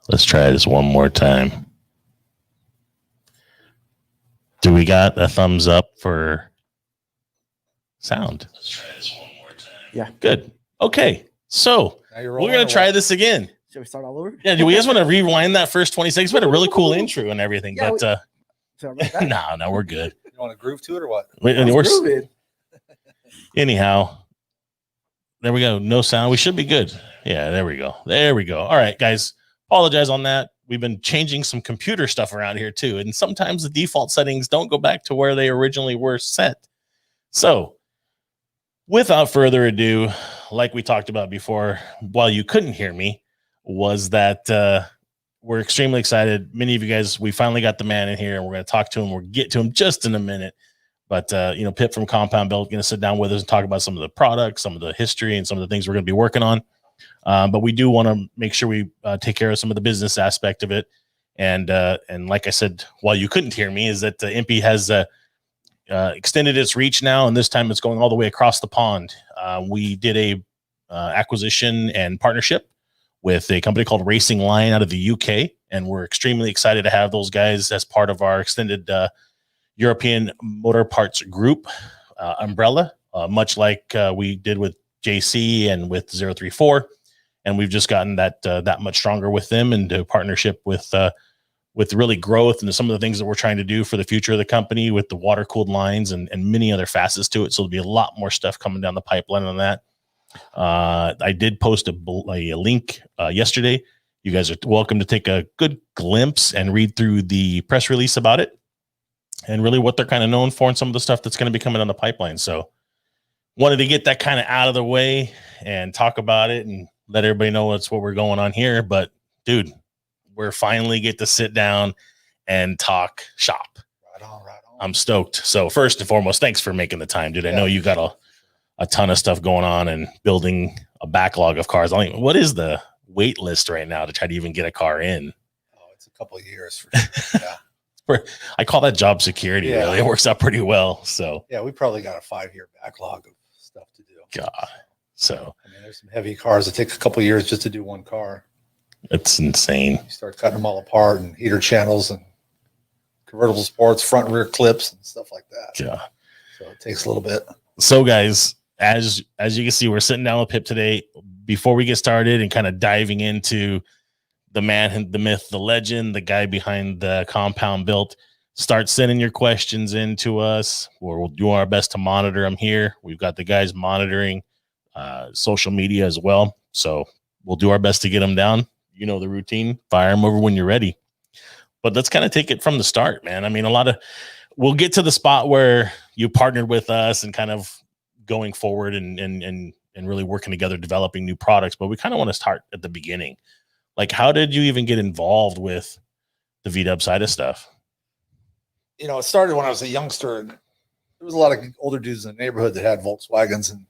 Let's try this one more time. Do we got a thumbs up for sound? Let's try this one more time. Yeah. Good. Okay. So we're going to try this again. Should we start all over? Yeah. Do we guys want to rewind that first 20 seconds? We had a really cool intro and everything, Yeah, but no, we're good. You want to groove to it or what? Anyhow, there we go. No sound. We should be good. Yeah, there we go. There we go. All right, guys. Apologize on that. We've been changing some computer stuff around here too. And sometimes the default settings don't go back to where they originally were set. So without further ado, like we talked about before, while you couldn't hear me, was that we're extremely excited. Many of you guys, we finally got the man in here and we're going to talk to him. We'll get to him just in a minute. But, Pip from Compound Built going to sit down with us and talk about some of the products, some of the history, and some of the things we're going to be working on. But we do want to make sure we take care of some of the business aspect of it. And like I said, while you couldn't hear me, is that Impy has extended its reach now, and this time it's going all the way across the pond. We did a acquisition and partnership with a company called Racing Line out of the UK, and we're extremely excited to have those guys as part of our extended European Motor Parts Group umbrella, much like we did with JC and with 034. And we've just gotten that much stronger with them, and a partnership with really growth and some of the things that we're trying to do for the future of the company with the water cooled lines and many other facets to it. So there'll be a lot more stuff coming down the pipeline on that. I did post a link yesterday. You guys are welcome to take a good glimpse and read through the press release about it and really what they're kind of known for and some of the stuff that's going to be coming down the pipeline. So wanted to get that kind of out of the way and talk about it and let everybody know what's what we're going on here. But dude, we're finally get to sit down and talk shop. Right on. I'm stoked. So first and foremost, thanks for making the time, dude. I know you got a ton of stuff going on and building a backlog of cars. What is the wait list right now to try to even get a car in? Oh, it's a couple of years for sure. Yeah. I call that job security. Yeah. Really, it works out pretty well. So yeah, we probably got a 5-year backlog of stuff to do. God. So I mean, there's some heavy cars that take a couple of years just to do one car. It's insane. You start cutting them all apart and heater channels and convertible sports, front and rear clips and stuff like that. Yeah. So it takes a little bit. So guys, as you can see, we're sitting down with Pip today. Before we get started and kind of diving into the man, the myth, the legend, the guy behind the Compound Built, start sending your questions in to us. We'll do our best to monitor them here. We've got the guys monitoring social media as well. So we'll do our best to get them down. You know the routine. Fire them over when you're ready. But let's kind of take it from the start, man. I mean, we'll get to the spot where you partnered with us and kind of going forward and really working together, developing new products. But we kind of want to start at the beginning. Like, how did you even get involved with the VW side of stuff? You know, it started when I was a youngster, and there was a lot of older dudes in the neighborhood that had Volkswagens, and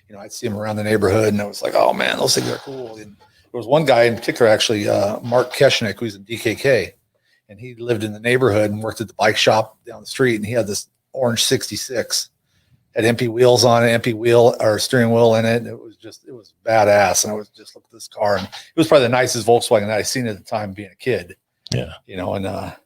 you know, I'd see them around the neighborhood, and I was like, "Oh man, those things are cool." And there was one guy in particular, actually, Mark Keshnick, who's in DKK, and he lived in the neighborhood and worked at the bike shop down the street, and he had this orange '66, had empty wheels on it, empty wheel or steering wheel in it. It was badass, and I was just looked at this car, and it was probably the nicest Volkswagen that I seen at the time, being a kid. Yeah, you know, and the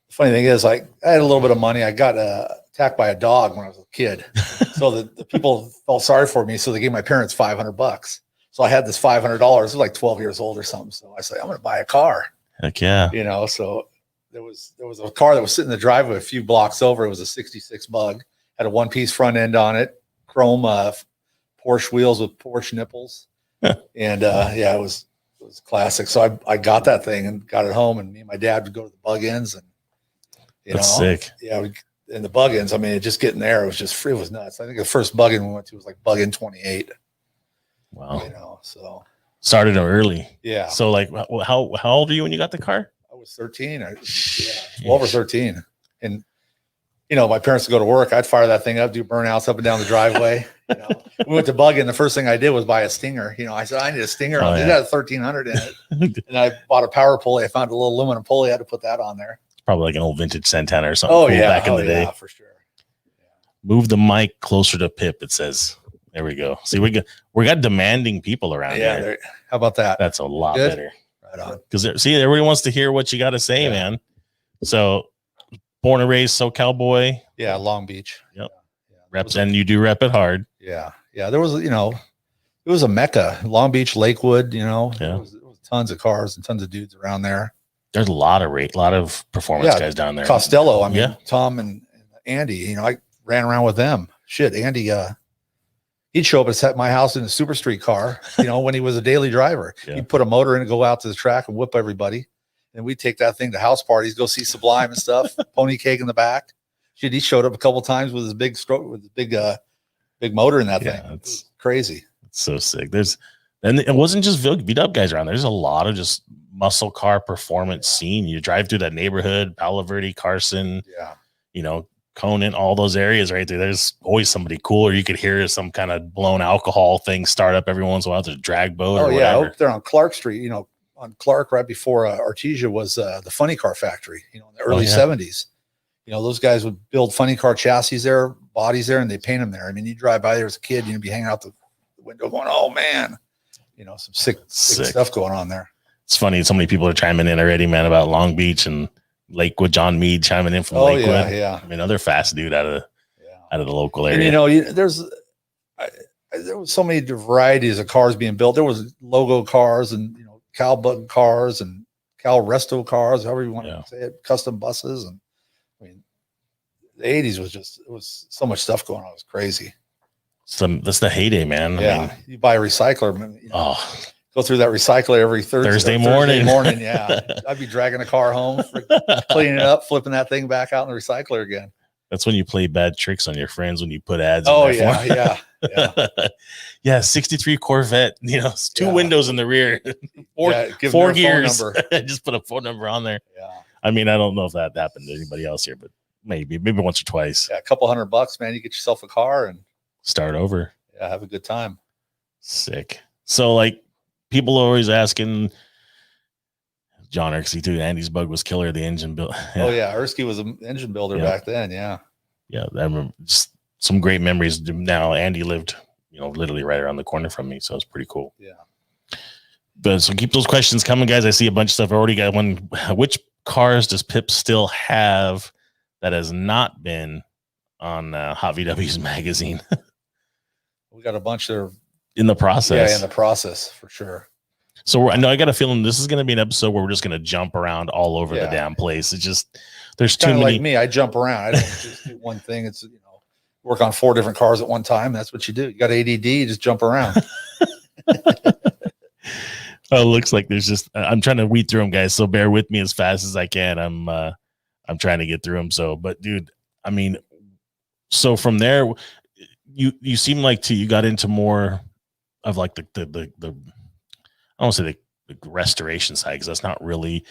funny thing is, like, I had a little bit of money. I got attacked by a dog when I was a kid. So the people felt sorry for me. So they gave my parents $500. So I had this $500. I was like 12 years old or something. So I said, I'm going to buy a car. Heck yeah. You know, so there was a car that was sitting in the driveway a few blocks over. It was a 66 Bug, had a one-piece front end on it, chrome Porsche wheels with Porsche nipples. And yeah, it was classic. So I got that thing and got it home, and me and my dad would go to the bug ins, and That's sick. Yeah, and the bug ins, I mean, just getting there, it was just free. It was nuts. I think the first bug in we went to was like bug in 28. Wow. You know, so started early. Yeah. So like, how old were you when you got the car? I was 13. 12 or 13. And you know, my parents would go to work. I'd fire that thing up, do burnouts up and down the driveway. You know, we went to bug in. The first thing I did was buy a Stinger. You know, I said, I need a Stinger. Oh, It had a 1300 in it. And I bought a power pulley. I found a little aluminum pulley. I had to put that on there. Probably like an old vintage Santana or something. Oh, cool yeah. Back in the day. Yeah, for sure. Yeah. Move the mic closer to Pip, it says. There we go. See, we got demanding people around here. How about that? That's a lot better. Right on. Because see, everybody wants to hear what you got to say, man. So, born and raised SoCal boy. Yeah, Long Beach. Yep. Yeah. Reps, and you do rep it hard. Yeah. There was, it was a mecca. Long Beach, Lakewood, Yeah. there was tons of cars and tons of dudes around there. There's a lot of performance guys down there. Costello, I mean, Tom and Andy, I ran around with them. Shit, Andy, he'd show up at my house in a super street car, when he was a daily driver. Yeah. He'd put a motor in and go out to the track and whip everybody. And we'd take that thing to house parties, go see Sublime and stuff, pony cake in the back. Shit, he showed up a couple times with his big stroke, with his big motor in that thing. It's crazy. It's so sick. And it wasn't just beat up guys around there. There's a lot of just muscle car performance scene. You drive through that neighborhood, Palo Verde, Carson, Conan, all those areas right there. There's always somebody cool, or you could hear some kind of blown alcohol thing start up every once in a while. There's a drag boat or whatever. They're on Clark Street, on Clark right before Artesia was the funny car factory, in the early 70s. Those guys would build funny car chassis there, bodies there, and they paint them there. I mean, you drive by there as a kid, you'd be hanging out the window going, oh man, some sick stuff going on there. It's funny. So many people are chiming in already, man, about Long Beach and Lakewood. John Mead chiming in from Lakewood. Yeah. I mean, another fast dude out of the local area. And there was so many varieties of cars being built. There was logo cars and Cal Bug cars and Cal Resto cars, however you want to say it, custom buses. And I mean, the 80s it was so much stuff going on. It was crazy. That's the heyday, man. Yeah. I mean, you buy a recycler, go through that recycler every Thursday morning. Yeah. I'd be dragging a car home, cleaning it up, flipping that thing back out in the recycler again. That's when you play bad tricks on your friends, when you put ads. Oh, yeah. Yeah. 63 Corvette, two windows in the rear, four gears. Just put a phone number on there. Yeah. I mean, I don't know if that happened to anybody else here, but maybe once or twice. Yeah. A couple $100, man. You get yourself a car and start over. Yeah. Have a good time. Sick. So people are always asking, John Erskey too. Andy's bug was killer. The engine build. Yeah. Oh yeah, Erskey was an engine builder back then. Yeah. Yeah, I remember just some great memories. Now Andy lived, literally right around the corner from me, so it's pretty cool. Yeah. But so keep those questions coming, guys. I see a bunch of stuff. I already got one. Which cars does Pip still have that has not been on Hot VW's magazine? We got a bunch that are in the process. Yeah, in the process for sure. So I got a feeling this is going to be an episode where we're just going to jump around all over the damn place. It's just, there's too many. Like me, I jump around. I don't just do one thing. It's, work on 4 different cars at one time. That's what you do. You got ADD, you just jump around. Oh, it looks like there's just, I'm trying to weed through them, guys. So bear with me as fast as I can. I'm trying to get through them. So, but dude, I mean, so from there, you seem like you got into more of like the I don't want to say the restoration side, because that's not really,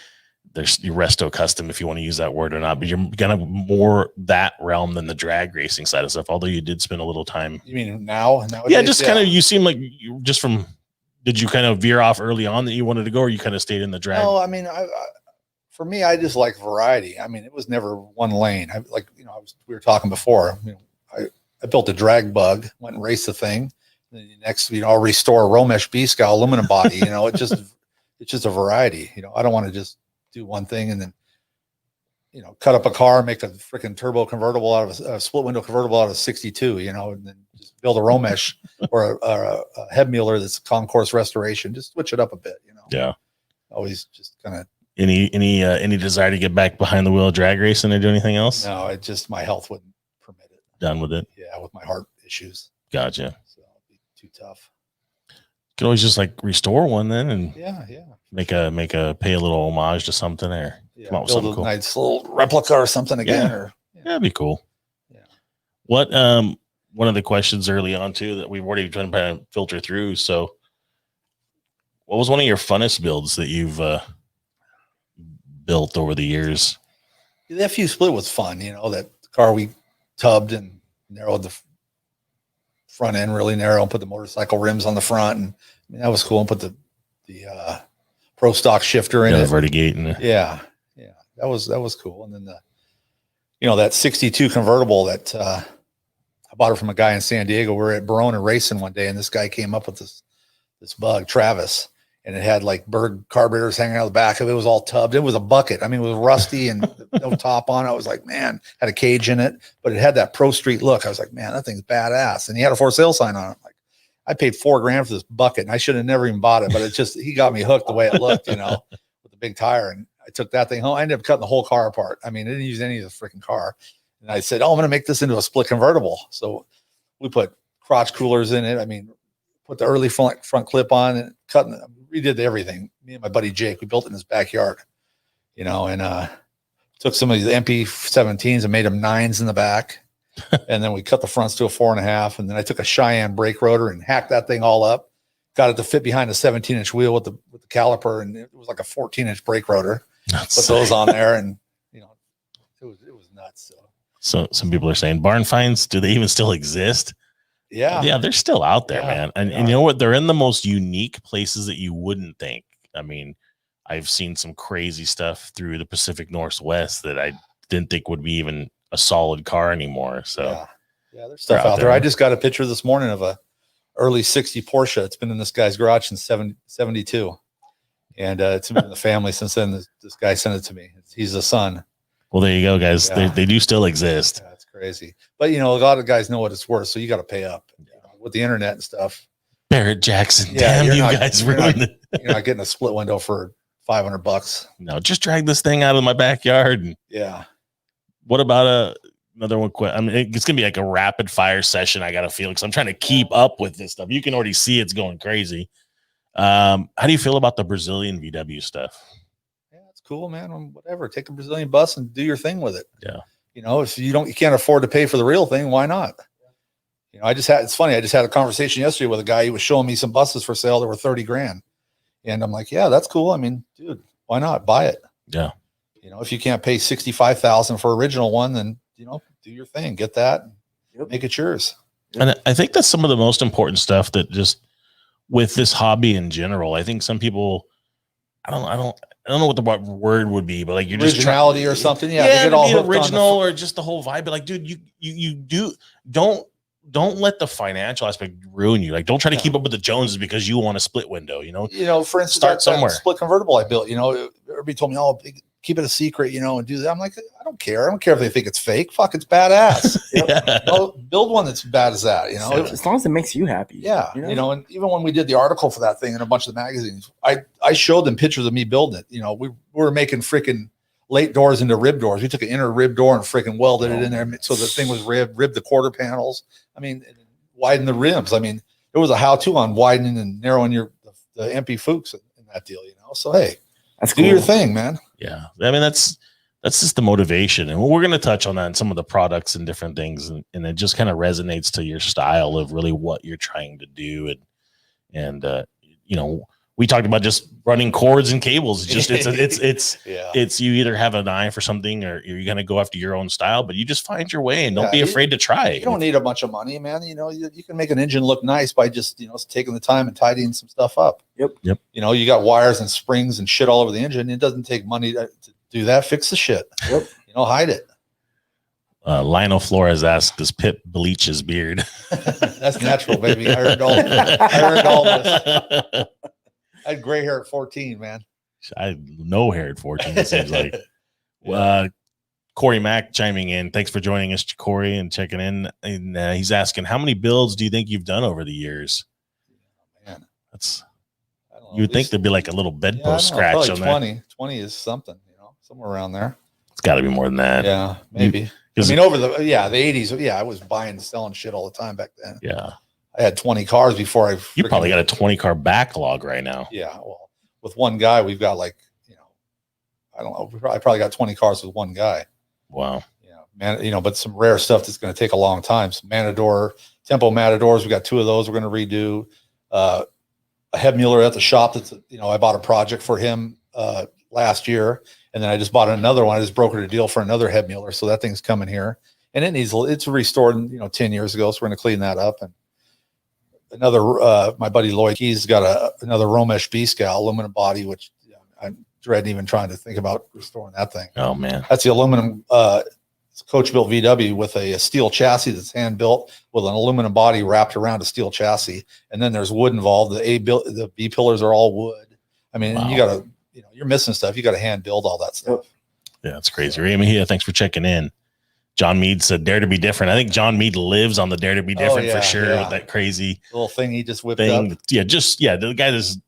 there's your resto custom, if you want to use that word or not, but you're kind of more that realm than the drag racing side of stuff. Although you did spend a little time. You mean nowadays? Yeah, just kind of, you seem like you just did you kind of veer off early on that you wanted to go, or you kind of stayed in the drag? No, I mean, for me, I just like variety. I mean, it was never one lane. We were talking before, I built a drag bug, went and raced the thing. Then next, I'll restore a Romesh B-Scow aluminum body. It's just a variety. I don't want to just do one thing and then, cut up a car, make a freaking turbo convertible out of a split window convertible out of 62, and then just build a Romesh or a Hebmuller that's concourse restoration. Just switch it up a bit, Yeah. Always just kind of. Any desire to get back behind the wheel of drag racing or do anything else? No, it just, my health wouldn't permit it. Done with it? Yeah, with my heart issues. Gotcha. So it'd be too tough. You could always just restore one then and make a pay a little homage to something there. Come out with something cool. Nice little replica or something again. That'd be cool. Yeah. What one of the questions early on too that we've already tried to filter through. So what was one of your funnest builds that you've built over the years? The FU split was fun, that car we tubbed and narrowed the front end really narrow and put the motorcycle rims on the front, and that was cool, and put the pro stock shifter in it. Vertigate in it. Yeah. That was cool. And then that 62 convertible that I bought it from a guy in San Diego. We were at Verona racing one day, and this guy came up with this bug, Travis, and it had like bird carburetors hanging out of the back of it. It was all tubbed. It was a bucket. I mean, it was rusty and no top on it. I was like, man, had a cage in it, but it had that Pro Street look. I was like, man, that thing's badass. And he had a for sale sign on it. Like, I paid $4,000 for this bucket and I should have never even bought it, but it's just, he got me hooked the way it looked, with the big tire. And I took that thing home. I ended up cutting the whole car apart. I mean, I didn't use any of the freaking car. And I said, oh, I'm going to make this into a split convertible. So we put crotch coolers in it. I mean, put the early front clip on and redid everything. Me and my buddy Jake, we built it in his backyard, and took some of the MP17s and made them 9s in the back. And then we cut the fronts to a 4.5. And then I took a Cheyenne brake rotor and hacked that thing all up. Got it to fit behind a 17-inch wheel with the caliper, and it was like a 14-inch brake rotor. Put those on there, and it was nuts. So some people are saying barn finds, do they even still exist? Yeah, they're still out there, man. And you know what? They're in the most unique places that you wouldn't think. I mean, I've seen some crazy stuff through the Pacific Northwest that I didn't think would be even a solid car anymore. So there's stuff out there. I just got a picture this morning of a early 60 Porsche. It's been in this guy's garage since 72. And it's been in the family since then. This guy sent it to me. He's the son. Well, there you go, guys. They do still exist. Yeah, it's crazy. But, a lot of guys know what it's worth, so you got to pay up with the internet and stuff. Barrett Jackson, damn, you guys ruined it. You're not getting a split window for $500. No, just drag this thing out of my backyard. What about another one? I mean, it's going to be like a rapid fire session, I got to feel, because I'm trying to keep up with this stuff. You can already see it's going crazy. How do you feel about the Brazilian VW stuff? Cool, man. Whatever, take a Brazilian bus and do your thing with it. If you can't afford to pay for the real thing, why not? It's funny, I just had a conversation yesterday with a guy. He was showing me some buses for sale that were $30,000, and I'm like, yeah, that's cool. I mean, dude, why not buy it? If you can't pay $65,000 for original one, then do your thing, get that, make it yours. And I think that's some of the most important stuff that just with this hobby in general. I think some people, I don't know what the word would be, but like you're just originality or something. Yeah, they get all original or just the whole vibe. But like, dude, you don't let the financial aspect ruin you. Like, don't try to keep up with the Joneses because you want a split window. For instance, start somewhere. Split convertible I built. Everybody told me, "Oh, keep it a secret," and do that. I'm like, I don't care. I don't care if they think it's fake. Fuck, it's badass. Build one that's bad as that. As long as it makes you happy. Yeah, and even when we did the article for that thing in a bunch of the magazines, I showed them pictures of me building it. We were making freaking late doors into rib doors. We took an inner rib door and freaking welded it in there so the thing was ribbed the quarter panels. I mean, widen the rims. I mean, it was a how-to on widening and narrowing the MP Fuchs in that deal. So hey, that's do your thing, man. Yeah, I mean that's just the motivation, and we're going to touch on that in some of the products and different things, and it just kind of resonates to your style of really what you're trying to do, and we talked about just running cords and cables. It's you either have an eye for something or you're going to go after your own style, but you just find your way and don't be afraid to try. You don't need a bunch of money, man. You can make an engine look nice by just, taking the time and tidying some stuff up. Yep. You got wires and springs and shit all over the engine. It doesn't take money to do that. Fix the shit. Yep. Hide it. Lionel Flores asked, does Pip bleach his beard? That's natural, baby. I earned all this. I had gray hair at 14, man. I had no hair at 14, it seems like. Corey Mack chiming in. Thanks for joining us, Corey, and checking in. And he's asking, how many builds do you think you've done over the years? Man, you would think there'd be like a little bedpost scratch on 20. there. 20 is something, somewhere around there. It's got to be more than that. Yeah, maybe. Over the 80s, I was buying and selling shit all the time back then. Yeah. I had 20 cars before you probably got a 20 car backlog right now. Yeah. Well, with one guy, we've got like, I don't know. I probably got 20 cars with one guy. Wow. Yeah, man. But some rare stuff that's going to take a long time. Some Tempo Matadors. We got 2 of those we're going to redo. A Hebmuller at the shop. That's, I bought a project for him last year. And then I just bought another one. I just brokered a deal for another Hebmuller. So that thing's coming here. And it's restored, 10 years ago. So we're going to clean that up. And another, my buddy Lloyd, he's got another Romesh B-Scal aluminum body, which I'm dreading even trying to think about restoring that thing. Oh man. That's the aluminum, coach built VW with a steel chassis that's hand built with an aluminum body wrapped around a steel chassis. And then there's wood involved. The B pillars are all wood. I mean, Wow. you got to, you're missing stuff. You got to hand build all that stuff. Yeah, that's crazy. Remy here, thanks for checking in. John Mead said, "Dare to be different." I think John Mead lives on the Dare to be different for sure with that crazy little thing he just whipped thing. up. Yeah, the guy is.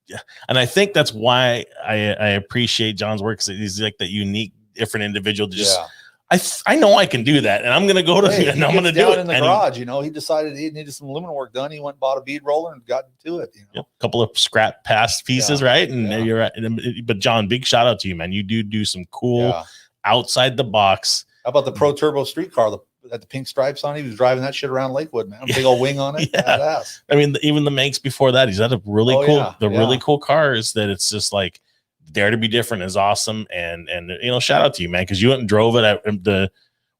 Yeah, and I think that's why I appreciate John's work, because he's like that unique, different individual. Just I know I can do that, and I'm gonna go to and I'm gonna do it in the garage. He decided he needed some aluminum work done. He went and bought a bead roller and got to it. A couple of scrap past pieces, right? And you're right. But John, big shout out to you, man. You do some cool outside the box. How about the Pro Turbo street car that had the pink stripes on it? He was driving that shit around Lakewood, man. Big old wing on it. Badass. I mean, even the Manx before that, he's had a really really cool cars that it's just like Dare to be different is awesome. And shout out to you, man, because you went and drove it at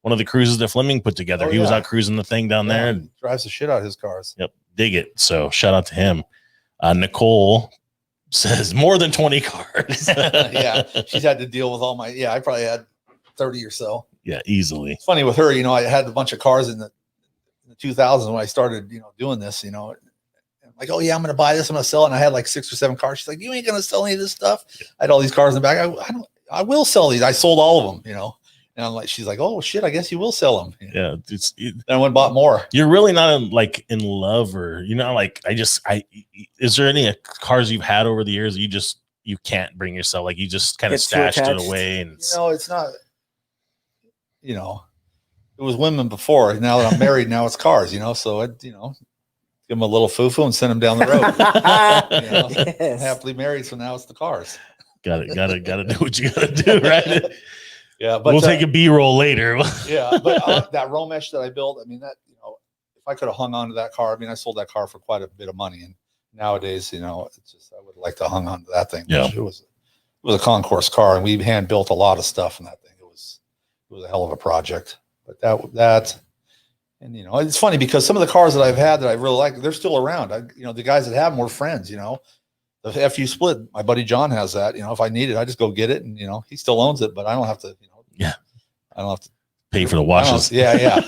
one of the cruises that Fleming put together. He was out cruising the thing down there. And drives the shit out of his cars. Yep. Dig it. So shout out to him. Nicole says more than 20 cars. Yeah. She's had to deal with all my, I probably had 30 or so. Yeah, easily. It's funny with her, I had a bunch of cars in the 2000s when I started, doing this, I'm like, oh yeah, I'm going to buy this. I'm going to sell it. And I had like 6 or 7 cars. She's like, you ain't going to sell any of this stuff. I had all these cars in the back. I will sell these. I sold all of them, and I'm like, she's like, oh shit, I guess you will sell them. Yeah. Then I went and bought more. You're really not in love, or, is there any cars you've had over the years that you can't bring yourself? Like you just kind of stashed it away and it's not, it was women before. Now that I'm married, now it's cars, so give them a little foo-foo and send them down the road. Yes. Happily married, so now it's the cars. Gotta do what you gotta do, right? Yeah, but we'll take a B-roll later. But that Romesh that I built, I mean, that if I could have hung on to that car, I mean, I sold that car for quite a bit of money, and nowadays, it's just I would like to hung on to that thing. Yeah, it was a concourse car, and we hand built a lot of stuff in that thing. It was a hell of a project. But that, and it's funny because some of the cars that I've had that I really like, they're still around. The guys that have them were friends. The FU split, my buddy John has that. If I need it, I just go get it, and he still owns it, but I don't have to. I don't have to pay for the washes. Yeah.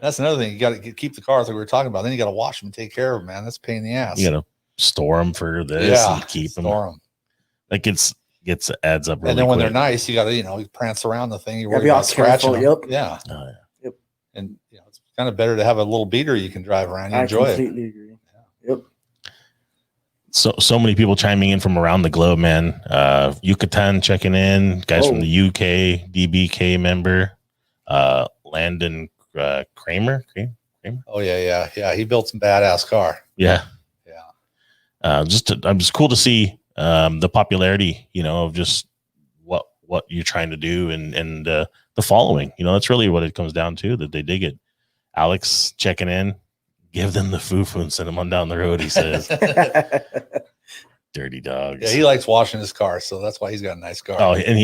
That's another thing. You got to keep the cars like we were talking about. Then you got to wash them and take care of them, man. That's a pain in the ass. You got to store them for this and keep them. Like adds up. Really and then when quick. they're nice, you got to you prance around the thing. You're worried about scratching them. Yep. Yeah. Oh, yeah. Yep. And it's kind of better to have a little beater you can drive around. You enjoy it. I completely agree. Yep. So many people chiming in from around the globe, man. Yucatan checking in, guys from the UK, DBK member, Landon Kramer. Oh yeah. He built some badass car. Yeah. I'm just cool to see the popularity, of just what you're trying to do and the following. That's really what it comes down to, that they dig it. Alex checking in. Give them the foo-foo and send them on down the road, he says. Dirty dogs. Yeah, he likes washing his car, so that's why he's got a nice car. Oh, and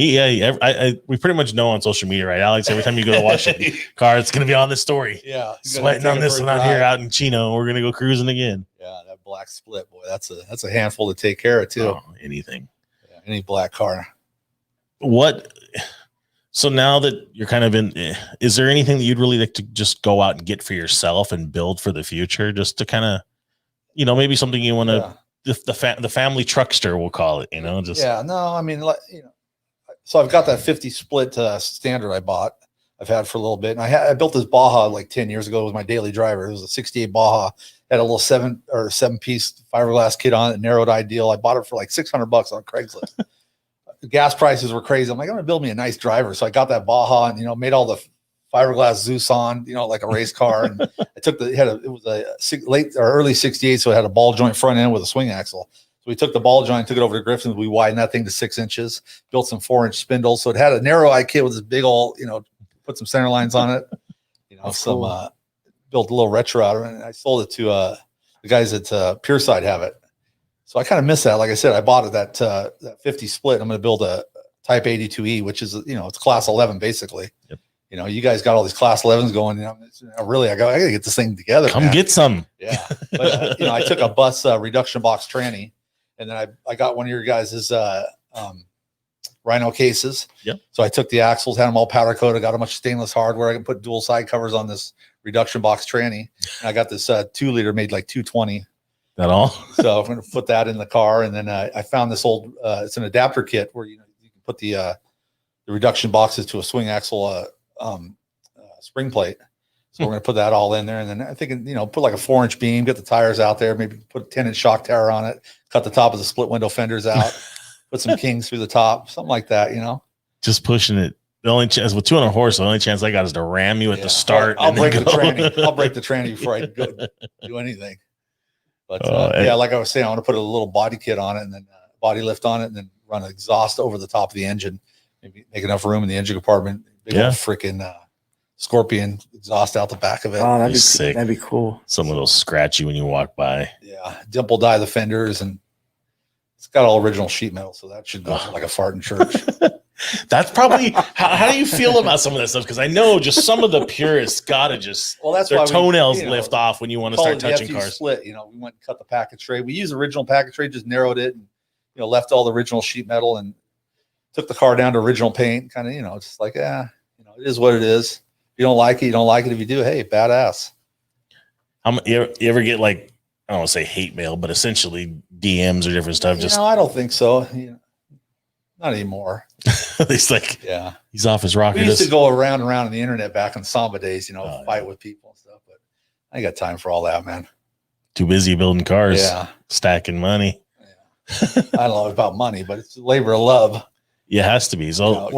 we pretty much know on social media, right, Alex? Every time you go to wash a car, it's going to be on this story. Yeah. Sweating on this one out here out in Chino. We're going to go cruising again. Yeah, that black split, boy, that's a handful to take care of, too. Oh, anything. Yeah, any black car. So now that you're kind of is there anything that you'd really like to just go out and get for yourself and build for the future, just to kind of, maybe something you want to, the family truckster, we'll call it, I mean, so I've got that 50 split standard I bought. I've had for a little bit, and I built this Baja like 10 years ago. It was my daily driver. It was a 68 Baja, had a little 7-piece fiberglass kit on it, narrowed ideal. I bought it for like $600 on Craigslist. The gas prices were crazy. I'm like, I'm gonna build me a nice driver. So I got that Baja and made all the fiberglass Zeus on, like a race car. And I took it was a late or early 68, so it had a ball joint front end with a swing axle. So we took the ball joint, took it over to Griffin's. We widened that thing to 6 inches, built some 4-inch spindles. So it had a narrow eye kit with this big old, put some center lines on it. Cool. Built a little retro out of it, and I sold it to the guys at Pureside have it. So I kind of miss that. Like I said, I bought it that 50 split. I'm going to build a Type 82E, which is it's class 11 basically. Yep. You guys got all these class 11s going. Really, I got to get this thing together. Come get some. Yeah, but I took a bus reduction box tranny, and then I got one of your guys's Rhino cases. Yep. So I took the axles, had them all powder coated, got a bunch of stainless hardware. I can put dual side covers on this reduction box tranny. And I got this 2-liter made like 220. That all? So I'm going to put that in the car. And then I found this old, it's an adapter kit where, you can put the reduction boxes to a swing axle spring plate. So we're going to put that all in there. And then I think, put like a 4-inch beam, get the tires out there, maybe put a 10-inch shock tower on it, cut the top of the split window fenders out, put some kings through the top, something like that, Just pushing it. The only chance with 200 horse, the only chance I got is to ram you at the start. I'll break the tranny. I'll break the tranny before I go do anything. But like I was saying, I want to put a little body kit on it and then body lift on it and then run an exhaust over the top of the engine. Maybe make enough room in the engine compartment. Big old freaking Scorpion exhaust out the back of it. Oh, that'd be sick. That'd be cool. Some little scratchy when you walk by. Yeah, dimple dye the fenders, and it's got all original sheet metal, so that should go like a fart in church. That's probably how do you feel about some of that stuff? Because I know just some of the purists gotta just that's their why toenails lift off when you want to start touching cars. Split, we went and cut the package tray. We used original package tray, just narrowed it, and left all the original sheet metal, and took the car down to original paint. Kind of, just like it is what it is. If you don't like it, you don't like it. If you do, hey, badass. You ever get like, I don't want to say hate mail, but essentially DMs or different stuff? I don't think so. Not anymore. It's like, he's off his rocker. We used to go around and around on the internet back in Samba days, fight with people and stuff. But I ain't got time for all that, man. Too busy building cars, stacking money. Yeah. I don't know about money, but it's labor of love. Yeah, it has to be. So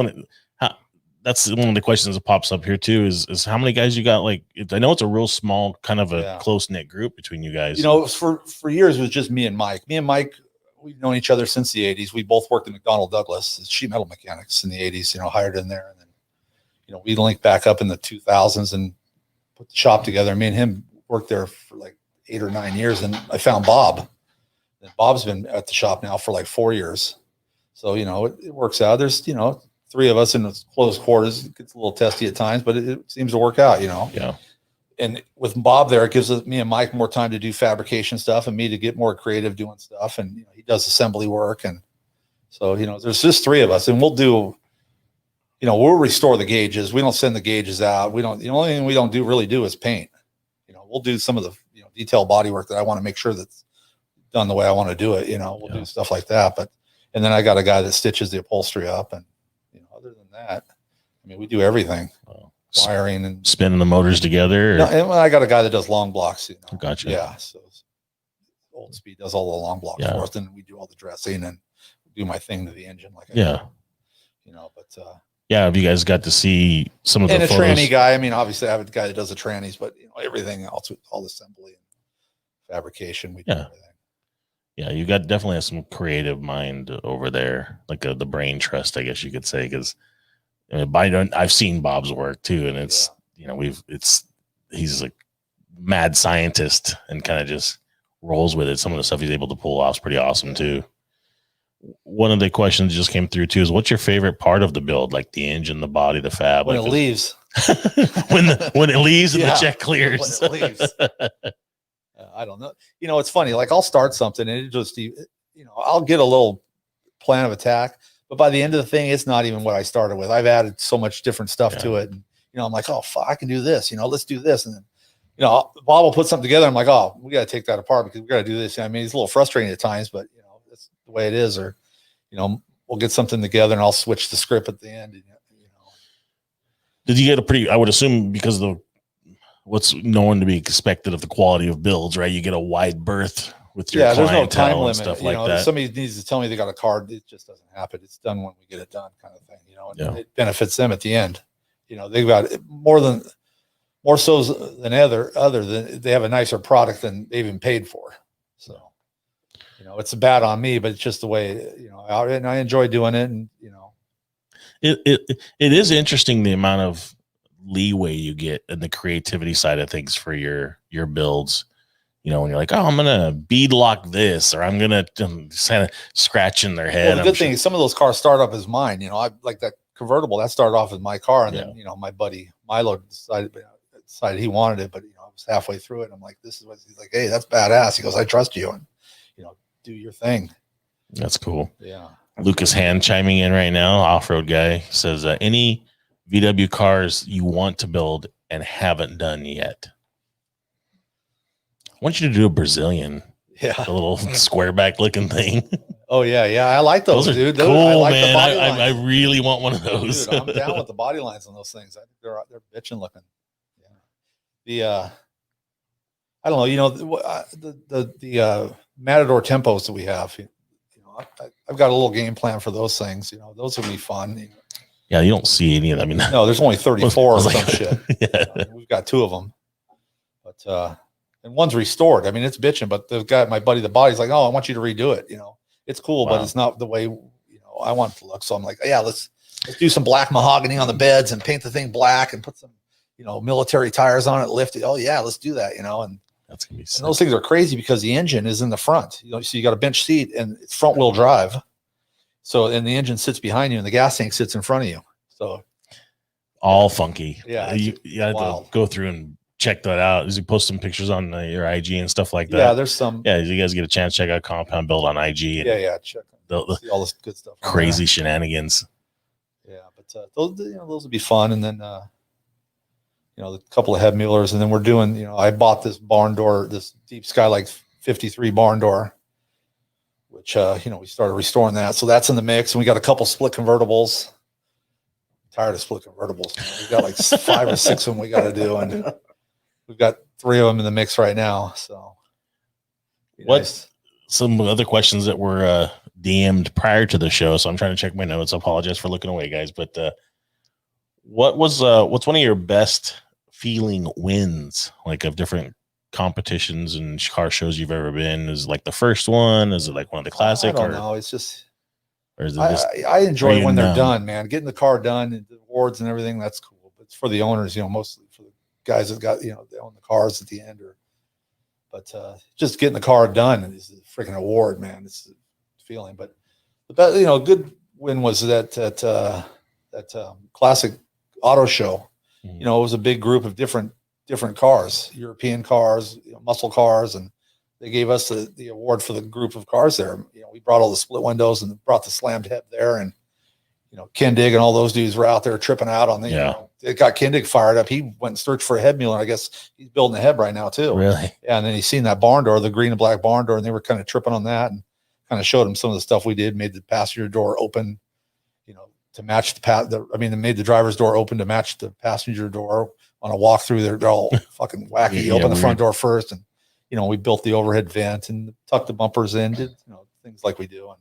that's one of the questions that pops up here too is how many guys you got? Like, I know it's a real small kind of a close knit group between you guys. For years it was just me and Mike. We've known each other since the 80s. We both worked at McDonnell Douglas as sheet metal mechanics in the 80s, hired in there. And then, we linked back up in the 2000s and put the shop together. Me and him worked there for like 8 or 9 years. And I found Bob. And Bob's been at the shop now for like 4 years. So, it works out. There's, 3 of us in close quarters. It gets a little testy at times, but it seems to work out, Yeah. And with Bob there, it gives me and Mike more time to do fabrication stuff and me to get more creative doing stuff. And he does assembly work. And so, there's just 3 of us, and we'll do, we'll restore the gauges. We don't send the gauges out. The only thing we don't really do is paint. We'll do some of the, detailed body work that I want to make sure that's done the way I want to do it. We'll do stuff like that. And then I got a guy that stitches the upholstery up. And, other than that, we do everything. Wiring and spinning the motors together. No, and I got a guy that does long blocks. Gotcha. Yeah. So Old Speed does all the long blocks for us, and we do all the dressing and do my thing to the engine. Like have you guys got to see some of the photos? tranny guy? Obviously I have a guy that does the trannies, but everything else with all the assembly and fabrication, we do everything. Yeah, you got definitely have some creative mind over there, like the brain trust, I guess you could say, because I've seen Bob's work too, and it's he's a mad scientist and kind of just rolls with it. Some of the stuff he's able to pull off is pretty awesome too. One of the questions just came through too is, what's your favorite part of the build, like the engine, the body, the fab? When it leaves, when it leaves and the check clears. When it leaves. I don't know. It's funny. Like, I'll start something and it just, I'll get a little plan of attack, but by the end of the thing, it's not even what I started with. I've added so much different stuff to it. And, I'm like, oh, fuck, I can do this, let's do this. And then, Bob will put something together. I'm like, oh, we got to take that apart because we got to do this. It's a little frustrating at times, but that's the way it is. Or, we'll get something together and I'll switch the script at the end. And, Did you get I would assume, because of what's known to be expected of the quality of builds, right? You get a wide berth with your there's no time limit, stuff like that. If somebody needs to tell me they got a card, it just doesn't happen. It's done when we get it done, kind of thing, and it benefits them at the end. They've got more so than other than they have a nicer product than they've even paid for. So, it's bad on me, but it's just the way, and I enjoy doing it. And, it is interesting the amount of leeway you get in the creativity side of things for your builds. When you're like, oh, I'm gonna bead lock this, or I'm gonna kind of scratch in their head. Well, the good thing is some of those cars start off as mine. I like that convertible that started off as my car, and then my buddy Milo decided he wanted it, but I was halfway through it. And I'm like, this is what he's like. Hey, that's badass. He goes, I trust you, and do your thing. That's cool. Yeah. Lucas Hand chiming in right now, off-road guy, says, any VW cars you want to build and haven't done yet? I want you to do a Brazilian. Yeah. the little squareback looking thing. Oh yeah, yeah. I like those, Those are dude. cool, I like the man. body I lines. really want one of those. Dude, I'm down with the body lines on those things. I think they're bitching looking. Yeah. I don't know. You know the Matador tempos that we have. You know, I've got a little game plan for those things. You know, those would be fun. Yeah, you don't see any of them. I mean, No, there's only 34 or I was some like- shit. Yeah. We've got 2 of them, but and one's restored. I mean, it's bitching, but the guy, my buddy, the body's like, oh, I want you to redo it. You know, it's cool, Wow. but it's not the way I want it to look. So I'm like, yeah, let's do some black mahogany on the beds and paint the thing black and put some military tires on it, lift it. Oh yeah, let's do that. And That's gonna be and sick. those things are crazy because the engine is in the front. So you got a bench seat and it's front wheel drive. So and the engine sits behind you and the gas tank sits in front of you. So all funky. Yeah, you have to wild. go through and check that out. You post some pictures on your IG and stuff like that. yeah, there's some. Yeah, you guys get a chance, check out Compound Build on IG. And Yeah. Check the see all this good stuff. on crazy shenanigans. there. Yeah, but those would be fun. And then a couple of head millers, and then we're doing. I bought this barn door, this Deep Skylight 53 barn door, which we started restoring that. So that's in the mix, and we got a couple split convertibles. Tired of split convertibles. We got like 5 or 6 of them we got to do, and we've got 3 of them in the mix right now. So, What's some other questions that were DM'd prior to the show? So I'm trying to check my notes. I apologize for looking away, guys. But what's one of your best feeling wins, like of different competitions and car shows you've ever been? Is it like the first one? Is it like one of the classic? I don't know. It's just. Or is it just I enjoy you when they're numb? done, man. Getting the car done and the awards and everything, that's cool. But it's for the owners, mostly for the guys that got, they own the cars at the end. But just getting the car done is a freaking award, man. It's a feeling. But the best, good win was that classic auto show. Mhm. It was a big group of different cars, European cars, muscle cars, and they gave us the award for the group of cars there. We brought all the split windows and brought the slammed head there, and Ken Dig and all those dudes were out there tripping out on the. Yeah. It got Ken Dig fired up. He went and searched for a head mueller. I guess he's building a head right now too. Really? Yeah, and then he's seen that barn door, the green and black barn door, and they were kind of tripping on that, and kind of showed him some of the stuff we did. Made the passenger door open, to match they made the driver's door open to match the passenger door on a walkthrough. They're all fucking wacky. Yeah, Open the front weird. door first, and we built the overhead vent and tucked the bumpers in, did things like we do. And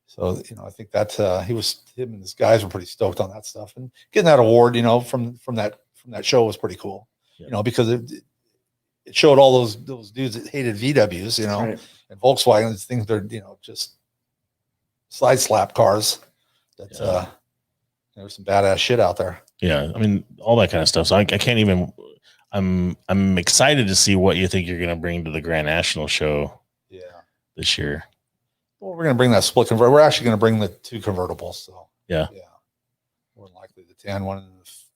so I think that him and his guys were pretty stoked on that stuff, and getting that award from that show was pretty cool. Yeah. Because it showed all those dudes that hated VWs, Right. and Volkswagens, things they're just slide slap cars. That Yeah. there's some badass shit out there. Yeah, I mean all that kind of stuff. So I can't even. I'm excited to see what you think you're going to bring to the Grand National show Yeah. this year. Well, we're going to bring that split convertible. We're actually going to bring the 2 convertibles. So Yeah. More than likely the tan one and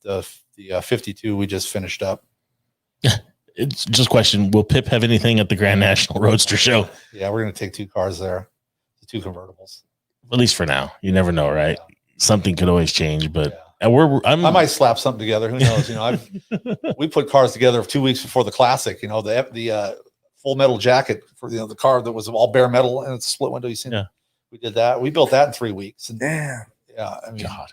the 52 we just finished up. It's just a question. Will Pip have anything at the Grand National Roadster show? Yeah, we're going to take 2 cars there, the 2 convertibles. At least for now. You never know, right? Something could always change, but Yeah. and I might slap something together. Who knows? We put cars together 2 weeks before the classic. The full metal jacket for the car that was all bare metal and it's a split window. You seen? Yeah. We did that. We built that in 3 weeks. And Damn. yeah, I mean, God.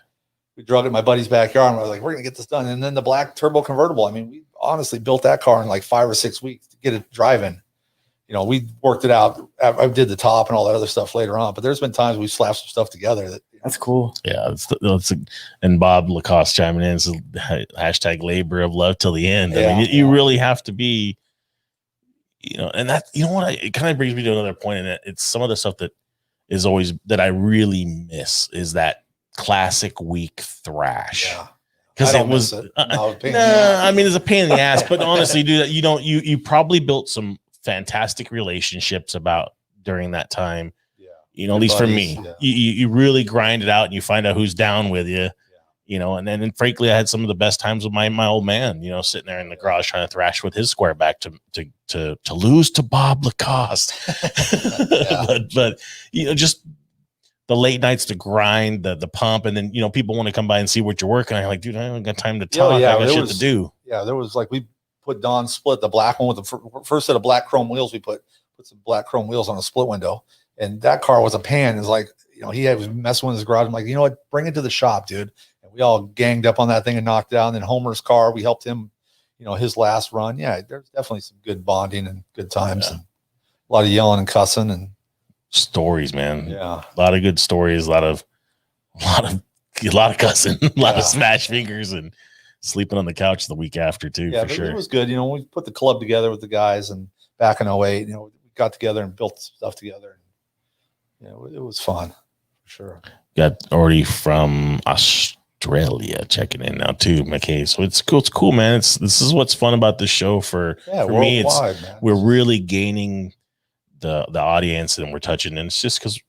we drug it in my buddy's backyard. And I was like, we're gonna get this done. And then the black turbo convertible. I mean, we honestly built that car in like 5 or 6 weeks to get it driving. We worked it out. I did the top and all that other stuff later on. But there's been times we slapped some stuff together that. That's cool. Yeah, and Bob Lacoste chiming in. So hashtag labor of love till the end. I mean, you really have to be, and that, it kind of brings me to another point. And it's some of the stuff that is always that I really miss is that classic week thrash. Yeah. Because I it don't was, miss it. No, pain in the ass. I mean, it's a pain in the ass, but honestly, dude, you probably built some fantastic relationships about during that time. Yeah. At least for buddies, me, yeah. you really grind it out and you find out who's down with you, and then frankly, I had some of the best times with my old man, sitting there in the garage trying to thrash with his squareback to lose to Bob Lacoste. Yeah. but just the late nights to grind, the pump, and then people want to come by and see what you're working on. I'm like, dude, I haven't got time to talk. yeah, I got there shit was- to do. Yeah, there was we put Don split the black one with the first set of black chrome wheels we put put some black chrome wheels on a split window, and that car was a pan. It's like, he was messing with his garage. I'm like, you know what? Bring it to the shop, dude. And we all ganged up on that thing and knocked it out. And then Homer's car, we helped him, his last run. Yeah, there's definitely some good bonding and good times, and a lot of yelling and cussing and stories, man. Yeah, a lot of good stories, a lot of cussing, a lot of smash fingers, and sleeping on the couch the week after too. Yeah, for sure. It was good. We put the club together with the guys, and back in 08, we got together and built stuff together. And, it was fun for sure. Got already from Australia checking in now too, McKay. So it's cool. It's cool, man. This is what's fun about this show for me. Man. We're really gaining the audience, and we're touching, and it's just because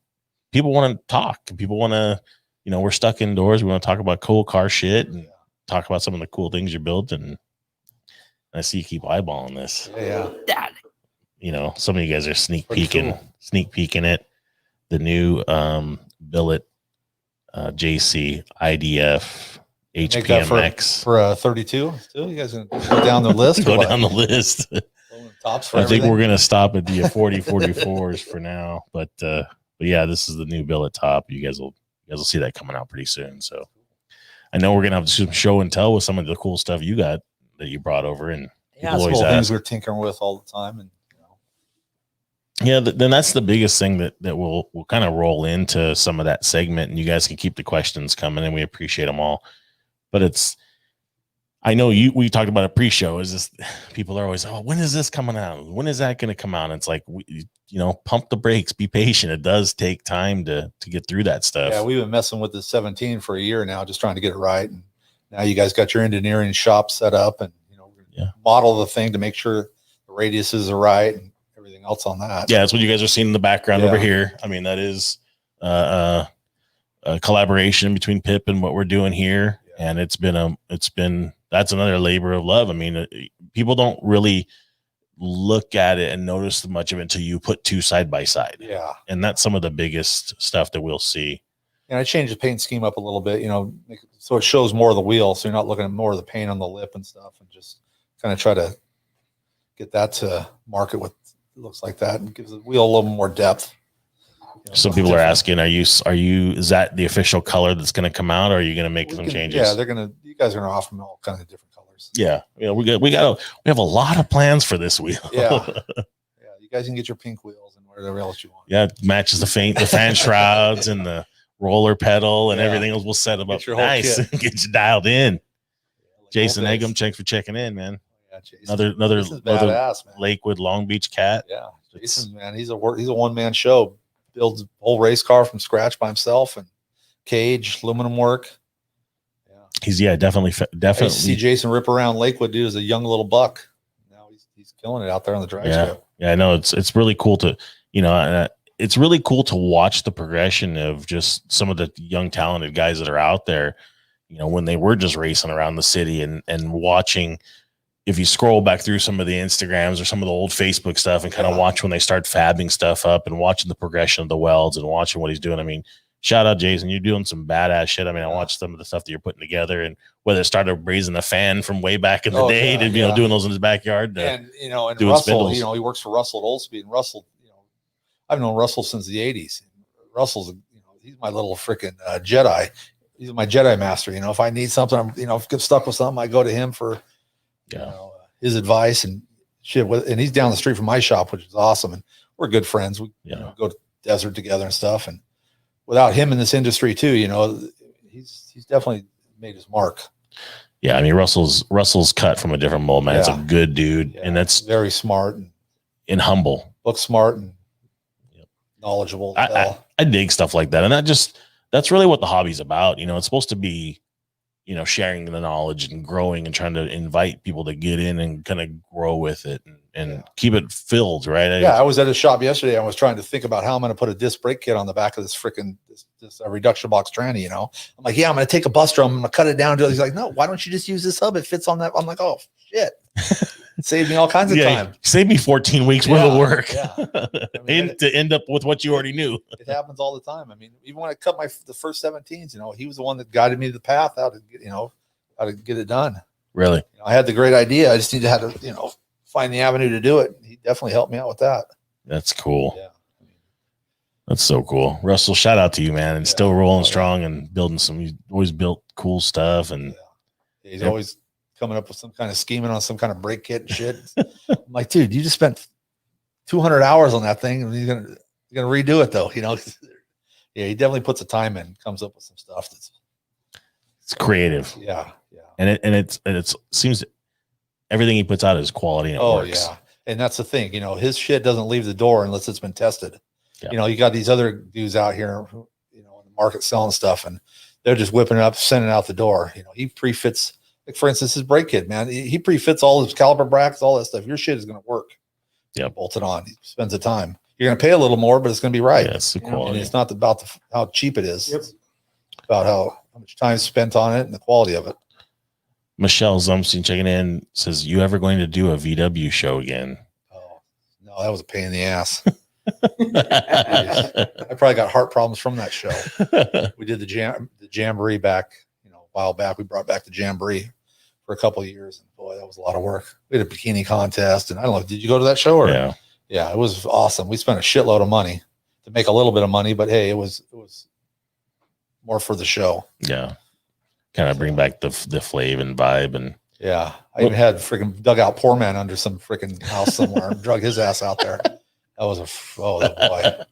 people want to talk, and people want to, we're stuck indoors. We want to talk about cool car shit and talk about some of the cool things you built. And I see you keep eyeballing this. Yeah. Some of you guys are sneak peeking it. The new billet JC IDF HPMX for 32. Still, you guys gonna go down the list? Go down the list. Tops I think we're gonna stop at the 40-44s for now, but yeah, this is the new billet top. You guys will see that coming out pretty soon. So I know we're gonna have some show and tell with some of the cool stuff you got that you brought over, and always things we're tinkering with all the time, and then that's the biggest thing that we'll kind of roll into some of that segment, and you guys can keep the questions coming, and we appreciate them all. But I know we talked about a pre-show. Is this, people are always, when is this coming out? When is that going to come out? And it's like, pump the brakes, be patient. It does take time to get through that stuff. Yeah, we've been messing with the 17 for a year now, just trying to get it right. And now you guys got your engineering shop set up, and model the thing to make sure the radiuses are right and everything else on that. Yeah, that's what you guys are seeing in the background over here. I mean, that is a collaboration between PIP and what we're doing here. Yeah. And that's another labor of love. I mean, people don't really look at it and notice much of it until you put two side by side. Yeah. And that's some of the biggest stuff that we'll see. And I changed the paint scheme up a little bit, so it shows more of the wheel. So you're not looking at more of the paint on the lip and stuff, and just kind of try to get that to market what it looks like that, and gives the wheel a little more depth. Some people are asking, is that the official color that's going to come out, or are you going to make some changes? Yeah, you guys are going to offer them all kinds of different colors. Yeah. We have a lot of plans for this wheel. Yeah. You guys can get your pink wheels and whatever else you want. Yeah. It matches the fan shrouds and the roller pedal and everything else. We'll set them up nice. Get you dialed in. Jason Eggum, thanks for checking in, man. Yeah, Jason. Another badass, man. Lakewood Long Beach cat. Yeah. Jason, man, he's a one-man show. Builds a whole race car from scratch by himself, and cage, aluminum work. Yeah, he's definitely. I see Jason rip around Lakewood, dude, as a young little buck. Now he's killing it out there on the drag strip. Yeah, I know it's really cool to it's really cool to watch the progression of just some of the young talented guys that are out there. When they were just racing around the city and watching. If you scroll back through some of the Instagrams or some of the old Facebook stuff and kind of watch when they start fabbing stuff up and watching the progression of the welds and watching what he's doing. I mean, shout out Jason, you're doing some badass shit. I mean, I watched some of the stuff that you're putting together, and whether it started raising a fan from way back in the day to, doing those in his backyard. And Russell, spindles. He works for Russell at Old Speed, and Russell, I've known Russell since the 80s. Russell's, he's my little freaking Jedi. He's my Jedi master. If I need something, if I get stuck with something, I go to him for, his advice and shit. And he's down the street from my shop, which is awesome. And we're good friends. We go to desert together and stuff. And without him in this industry too, he's definitely made his mark. Yeah. I mean, Russell's cut from a different mold, man. It's a good dude. And that's very smart and humble. Looks smart and knowledgeable. I dig stuff like that. And that's really what the hobby's about. It's supposed to be, sharing the knowledge and growing and trying to invite people to get in and kind of grow with it and keep it filled, right? I was at a shop yesterday. I was trying to think about how I'm going to put a disc brake kit on the back of this freaking this reduction box tranny. I'm like, I'm going to take a bus drum, I'm going to cut it down. He's like, no, why don't you just use this hub? It fits on that. I'm like, oh shit. It saved me all kinds of time. Saved me 14 weeks worth of work. Yeah. To end up with what you already knew. It happens all the time. I mean, even when I cut the first 17s, he was the one that guided me to the path how to get it done. Really? I had the great idea. I just needed to find the avenue to do it. He definitely helped me out with that. That's cool. Yeah. That's so cool. Russell, shout out to you, man. And Yeah. still rolling Oh, yeah. strong and building some, you always built cool stuff. And He's always coming up with some kind of scheming on some kind of brake kit and shit. I'm like, dude, you just spent 200 hours on that thing and you're gonna redo it though, you know. Yeah, he definitely puts the time in, comes up with some stuff that's it's creative. yeah. And it seems everything he puts out is quality and it works. Yeah. And that's the thing, you know, his shit doesn't leave the door unless it's been tested. Yeah. You know, you got these other dudes out here who, you know, in the market selling stuff and they're just whipping it up, sending it out the door. You know, he pre-fits, like for instance, his brake kit, man. He pre-fits all his caliper brackets, all that stuff. Your shit is going to work. Yeah, bolt it on. He spends the time. You're going to pay a little more, but it's going to be right. Yeah, it's the quality. And it's not about how cheap it is. Yep. It's about how much time spent on it and the quality of it. Michelle Zumstein checking in says, "You ever going to do a VW show again?" Oh no, that was a pain in the ass. I probably got heart problems from that show. We did the jamboree back, you know, a while back. We brought back the jamboree for a couple of years, and boy, that was a lot of work. We had a bikini contest, and I don't know, did you go to that show? Or yeah, it was awesome. We spent a shitload of money to make a little bit of money, but hey, it was more for the show. Yeah, kind of bring back the flav and vibe. And yeah, I even had freaking dug out poor man under some freaking house somewhere and drug his ass out there. That was that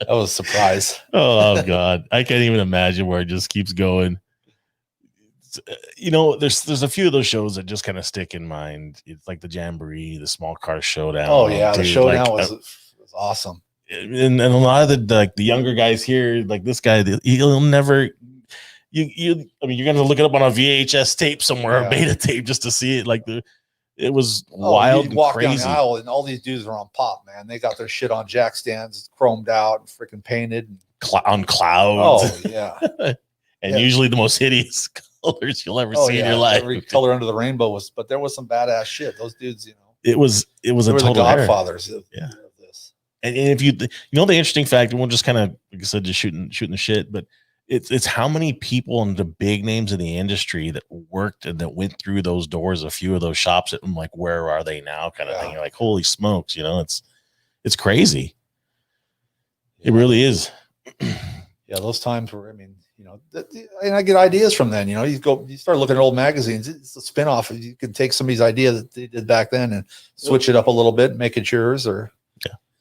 was a surprise. Oh God, I can't even imagine where it just keeps going. You know, there's a few of those shows that just kind of stick in mind. It's like the jamboree, the small car showdown. Oh yeah, dude, the showdown like, was awesome. And a lot of the younger guys here, like this guy, he'll never. I mean, you're gonna look it up on a VHS tape somewhere, or beta tape, just to see it. Like it was wild. You walk and crazy. down the aisle, and all these dudes are on pop, man. They got their shit on jack stands, chromed out, and freaking painted. On clouds. Oh yeah, and usually the most hideous colors you'll ever see in your life. Every color under the rainbow was, but there was some badass shit. Those dudes, you know, it was a total the godfathers of this. And if you know, the interesting fact, and we'll just kind of, like I said, just shooting the shit, but it's how many people and the big names in the industry that worked and that went through those doors, a few of those shops, that I'm like, where are they now? Kind of thing. You're like, holy smokes, you know, it's crazy. It really is. Yeah, those times were, I mean, you know, and I get ideas from then. You know, you start looking at old magazines. It's a spinoff. You can take somebody's idea that they did back then and switch it up a little bit, and make it yours, or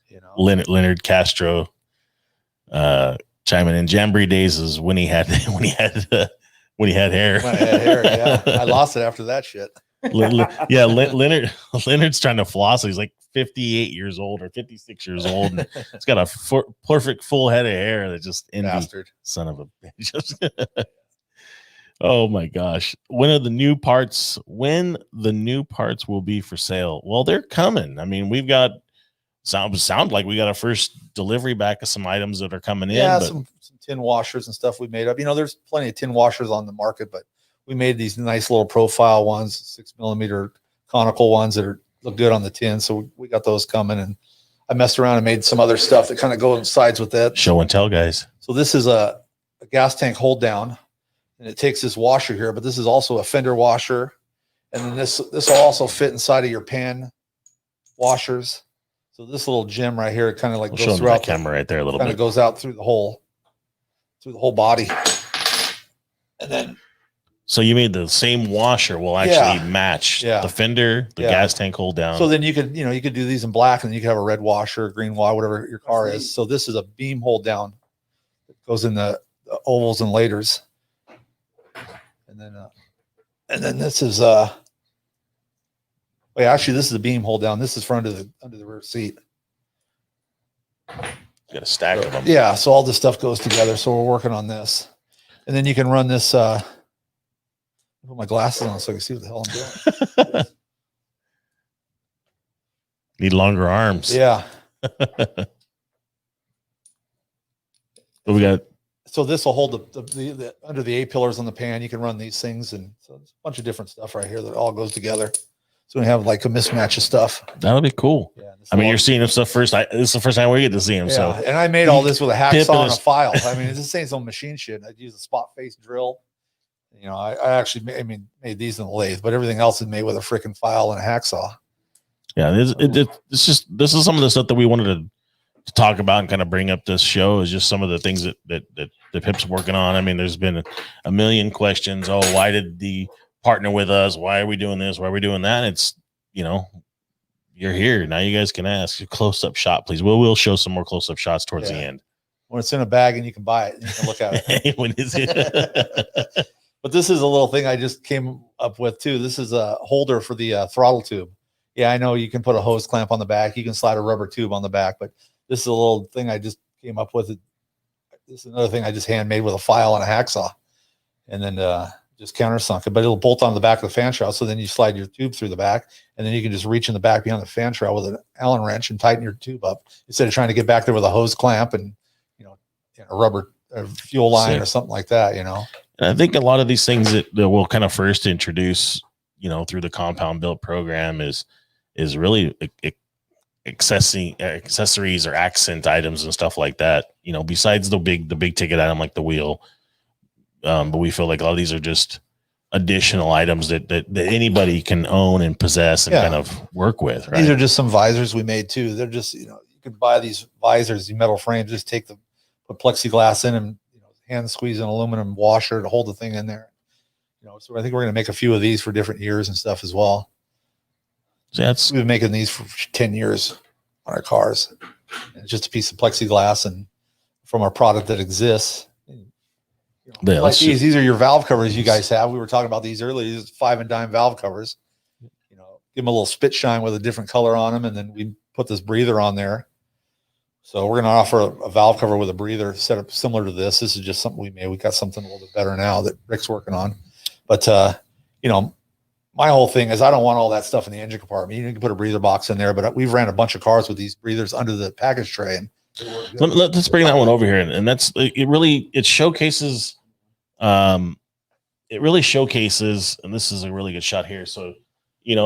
you know, Leonard Castro chiming in. Jamboree days is when he had hair. When I had hair, yeah. I lost it after that shit. Yeah, Leonard's trying to floss. He's like 58 years old or 56 years old, and he's got a perfect full head of hair that just Bastard. Son of a bitch. Oh my gosh. When the new parts will be for sale? Well, they're coming. I mean, we've got sound like we got a first delivery back of some items that are coming in. Yeah, but some tin washers and stuff we made up. You know, there's plenty of tin washers on the market, but we made these nice little profile ones, 6mm conical ones that look good on the tin. So we got those coming, and I messed around and made some other stuff that kind of go in sides with that. Show and tell, guys. So this is a gas tank hold down, and it takes this washer here, but this is also a fender washer. And then this will also fit inside of your pan washers. So this little gem right here, it kind of like We'll goes show throughout the camera right there a little kind bit. of goes out through the whole body. And then So you made the same washer will actually match the fender, the gas tank hold down. So then you could do these in black, and then you could have a red washer, green wire, whatever your car is. So this is a beam hold down that goes in the ovals and laters. And then this is actually this is a beam hold down. This is for under the rear seat. Got a stack of them. Yeah, so all this stuff goes together. So we're working on this. And then you can run this put my glasses on so I can see what the hell I'm doing. Need longer arms. Yeah. But we got. So this will hold the under the A-pillars on the pan. You can run these things, and so there's a bunch of different stuff right here that all goes together. So we have like a mismatch of stuff. That'll be cool. Yeah, I mean, you're seeing him stuff first. This is the first time we get to see him. Yeah, So, and I made all this with a PIP hacksaw and is- a file. I mean, this ain't some machine shit. I use a spot face drill. You know, I actually made these in the lathe, but everything else is made with a freaking file and a hacksaw. Yeah, it's just this is some of the stuff that we wanted to talk about and kind of bring up this show is just some of the things that the PIP's working on. I mean, there's been a million questions. Oh, why did the partner with us? Why are we doing this? Why are we doing that? It's, you're here. Now you guys can ask. A close-up shot, please. We'll show some more close-up shots towards the end. When it's in a bag and you can buy it, and you can look at it. When is it? But this is a little thing I just came up with too. This is a holder for the throttle tube. Yeah, I know you can put a hose clamp on the back. You can slide a rubber tube on the back, but this is a little thing I just came up with. This is another thing I just handmade with a file and a hacksaw, and then just countersunk it. But it'll bolt on the back of the fan shroud, so then you slide your tube through the back, and then you can just reach in the back behind the fan shroud with an Allen wrench and tighten your tube up instead of trying to get back there with a hose clamp and a rubber fuel line or something like that. And I think a lot of these things that we'll kind of first introduce, through the compound built program is really accessories or accent items and stuff like that. Besides the big ticket item like the wheel, but we feel like a lot of these are just additional items that anybody can own and possess and kind of work with. Right? These are just some visors we made too. They're just you can buy these visors, these metal frames. Just put plexiglass in and hand squeeze an aluminum washer to hold the thing in there. So I think we're going to make a few of these for different years and stuff as well. So we've been making these for 10 years on our cars. And it's just a piece of plexiglass and from our product that exists. Like these are your valve covers you guys have. We were talking about these earlier. These 5 and dime valve covers. Give them a little spit shine with a different color on them, and then we put this breather on there. So we're going to offer a valve cover with a breather set up similar to this. This is just something we made. We got something a little bit better now that Rick's working on. But, my whole thing is I don't want all that stuff in the engine compartment. You can put a breather box in there, but we've ran a bunch of cars with these breathers under the package tray. And let's bring that one over here. And that's, it showcases, and this is a really good shot here. So, with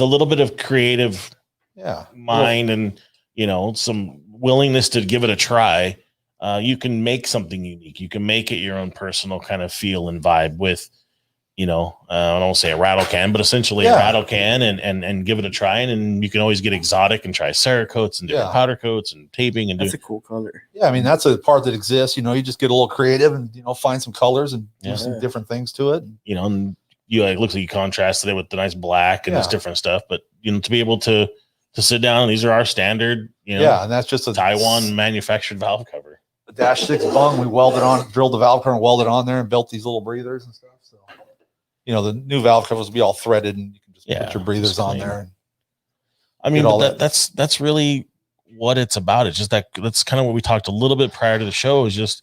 a little bit of creative mind and some willingness to give it a try, you can make something unique. You can make it your own personal kind of feel and vibe with I don't want to say a rattle can, but essentially a rattle can and give it a try. And you can always get exotic and try Cerakotes and different powder coats and taping. And that's a cool color. Yeah. I mean, that's a part that exists. You just get a little creative and, find some colors and do some different things to it. And it looks like you contrasted it with the nice black and this different stuff. But, to be able to sit down, these are our standard, and that's just a Taiwan manufactured valve cover. The Dash 6 bung, we welded on, drilled the valve cover and welded on there and built these little breathers and stuff. So, the new valve covers will be all threaded and you can just put your breathers on there. And I mean, that's really what it's about. It's just that's kind of what we talked a little bit prior to the show is just,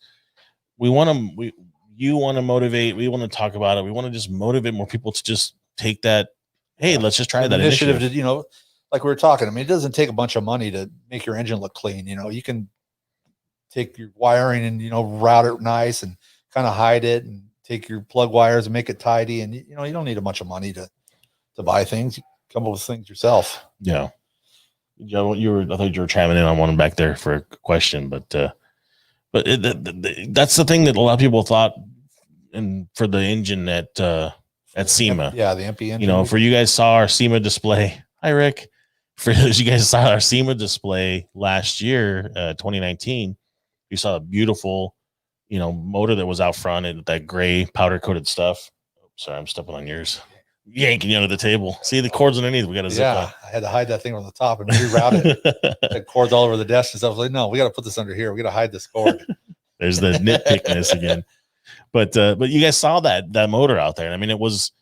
you want to motivate. We want to talk about it. We want to just motivate more people to just take that. Hey, let's just try that initiative. To, like we were talking, I mean, it doesn't take a bunch of money to make your engine look clean. You can take your wiring and, route it nice and kind of hide it and take your plug wires and make it tidy. And, you don't need a bunch of money to buy things. You come up with things yourself. Yeah. Joe, I thought you were chiming in on one back there for a question, but that's the thing that a lot of people thought and for the engine at SEMA. Yeah. The MP engine. For you guys saw our SEMA display. Hi, Rick. For those you guys saw our SEMA display last year, 2019, you saw a beautiful, motor that was out front and that gray powder coated stuff. Oh, sorry, I'm stepping on yours. Yanking you under the table. See the cords underneath. We got a zip line. I had to hide that thing on the top and reroute it. Had cords all over the desk and stuff. I was like, no, we got to put this under here. We got to hide this cord. There's the nitpickness again. But you guys saw that motor out there. I mean, it was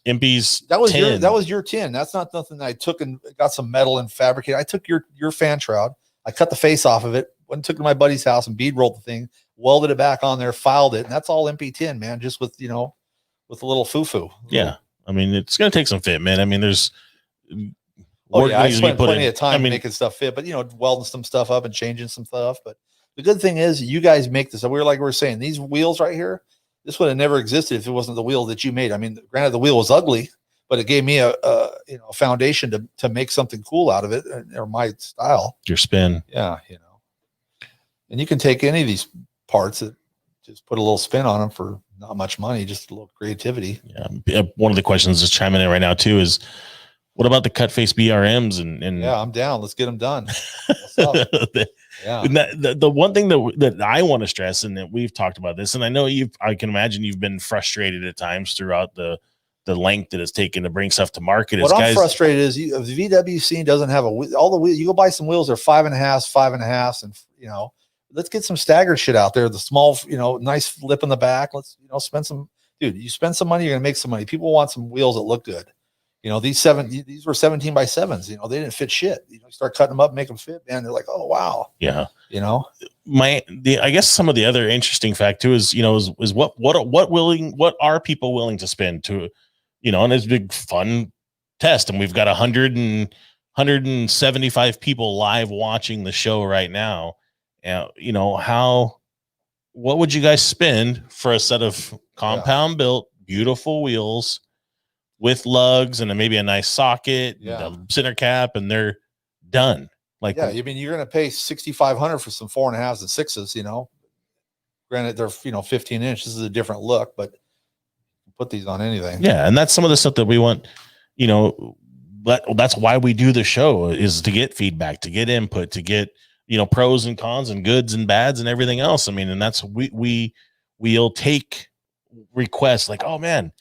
Impy's. That was your tin. That's not nothing that I took and got some metal and fabricated. I took your fan shroud. I cut the face off of it. Went and took it to my buddy's house and bead rolled the thing, welded it back on there, filed it, and that's all MP tin, man. Just with with a little foo-foo. Yeah, I mean it's gonna take some fit, man. I mean there's. I spent plenty of time making stuff fit, but welding some stuff up and changing some stuff. But the good thing is you guys make this. We were saying these wheels right here. This would have never existed if it wasn't the wheel that you made. I mean, granted, the wheel was ugly, but it gave me a foundation to make something cool out of it, or my style. Your spin. Yeah, and you can take any of these parts that just put a little spin on them for not much money, just a little creativity. Yeah. One of the questions that's chiming in right now too is, what about the cut face BRMs? And Yeah, I'm down. Let's get them done. What's up? Yeah. And the one thing that I want to stress, and that we've talked about this, and I know I can imagine you've been frustrated at times throughout the length that it's taken to bring stuff to market. What I'm frustrated is the VWC doesn't have all the wheels. You go buy some wheels, they're 5.5, and you know, let's get some staggered shit out there. The small, you know, nice lip in the back. Let's, you know, spend some, dude. You spend some money, you're gonna make some money. People want some wheels that look good. You know, these were 17x7s. You know, they didn't fit shit. You know, you start cutting them up, make them fit, man. They're like, oh wow. Yeah. You know, I guess some of the other interesting fact too is, you know, is what are people willing to spend to, you know, and it's a big fun test, and we've got 175 people live watching the show right now. You know, what would you guys spend for a set of compound built, beautiful wheels with lugs and maybe a nice socket, a center cap, and they're done? Like, yeah, I mean, you're going to pay $6,500 for some 4.5s and 6s, you know, granted they're, you know, 15 inch. This is a different look, but put these on anything. Yeah. And that's some of the stuff that we want, you know, but that's why we do the show, is to get feedback, to get input, to get, you know, pros and cons and goods and bads and everything else. I mean, and that's, we'll take requests like, oh man,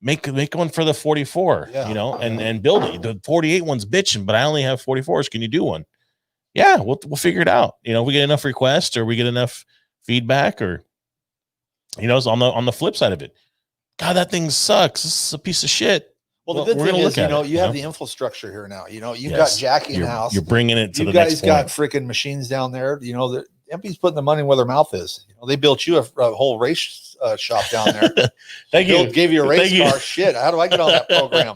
make one for the 44, you know, and build it. The 48 one's bitching, but I only have 44s. Can you do one? Yeah, we'll figure it out. You know, if we get enough requests or we get enough feedback, or, you know, on the flip side of it, God, that thing sucks. This is a piece of shit. Well, the good thing is, you know, you have the infrastructure here now. You know, you've got Jackie in house. You're bringing it to the next point. You guys got freaking machines down there. You know, the MP's putting the money where their mouth is. You know, they built you a whole race shop down there. Thank you. Gave you a race car. Shit, how do I get on that program?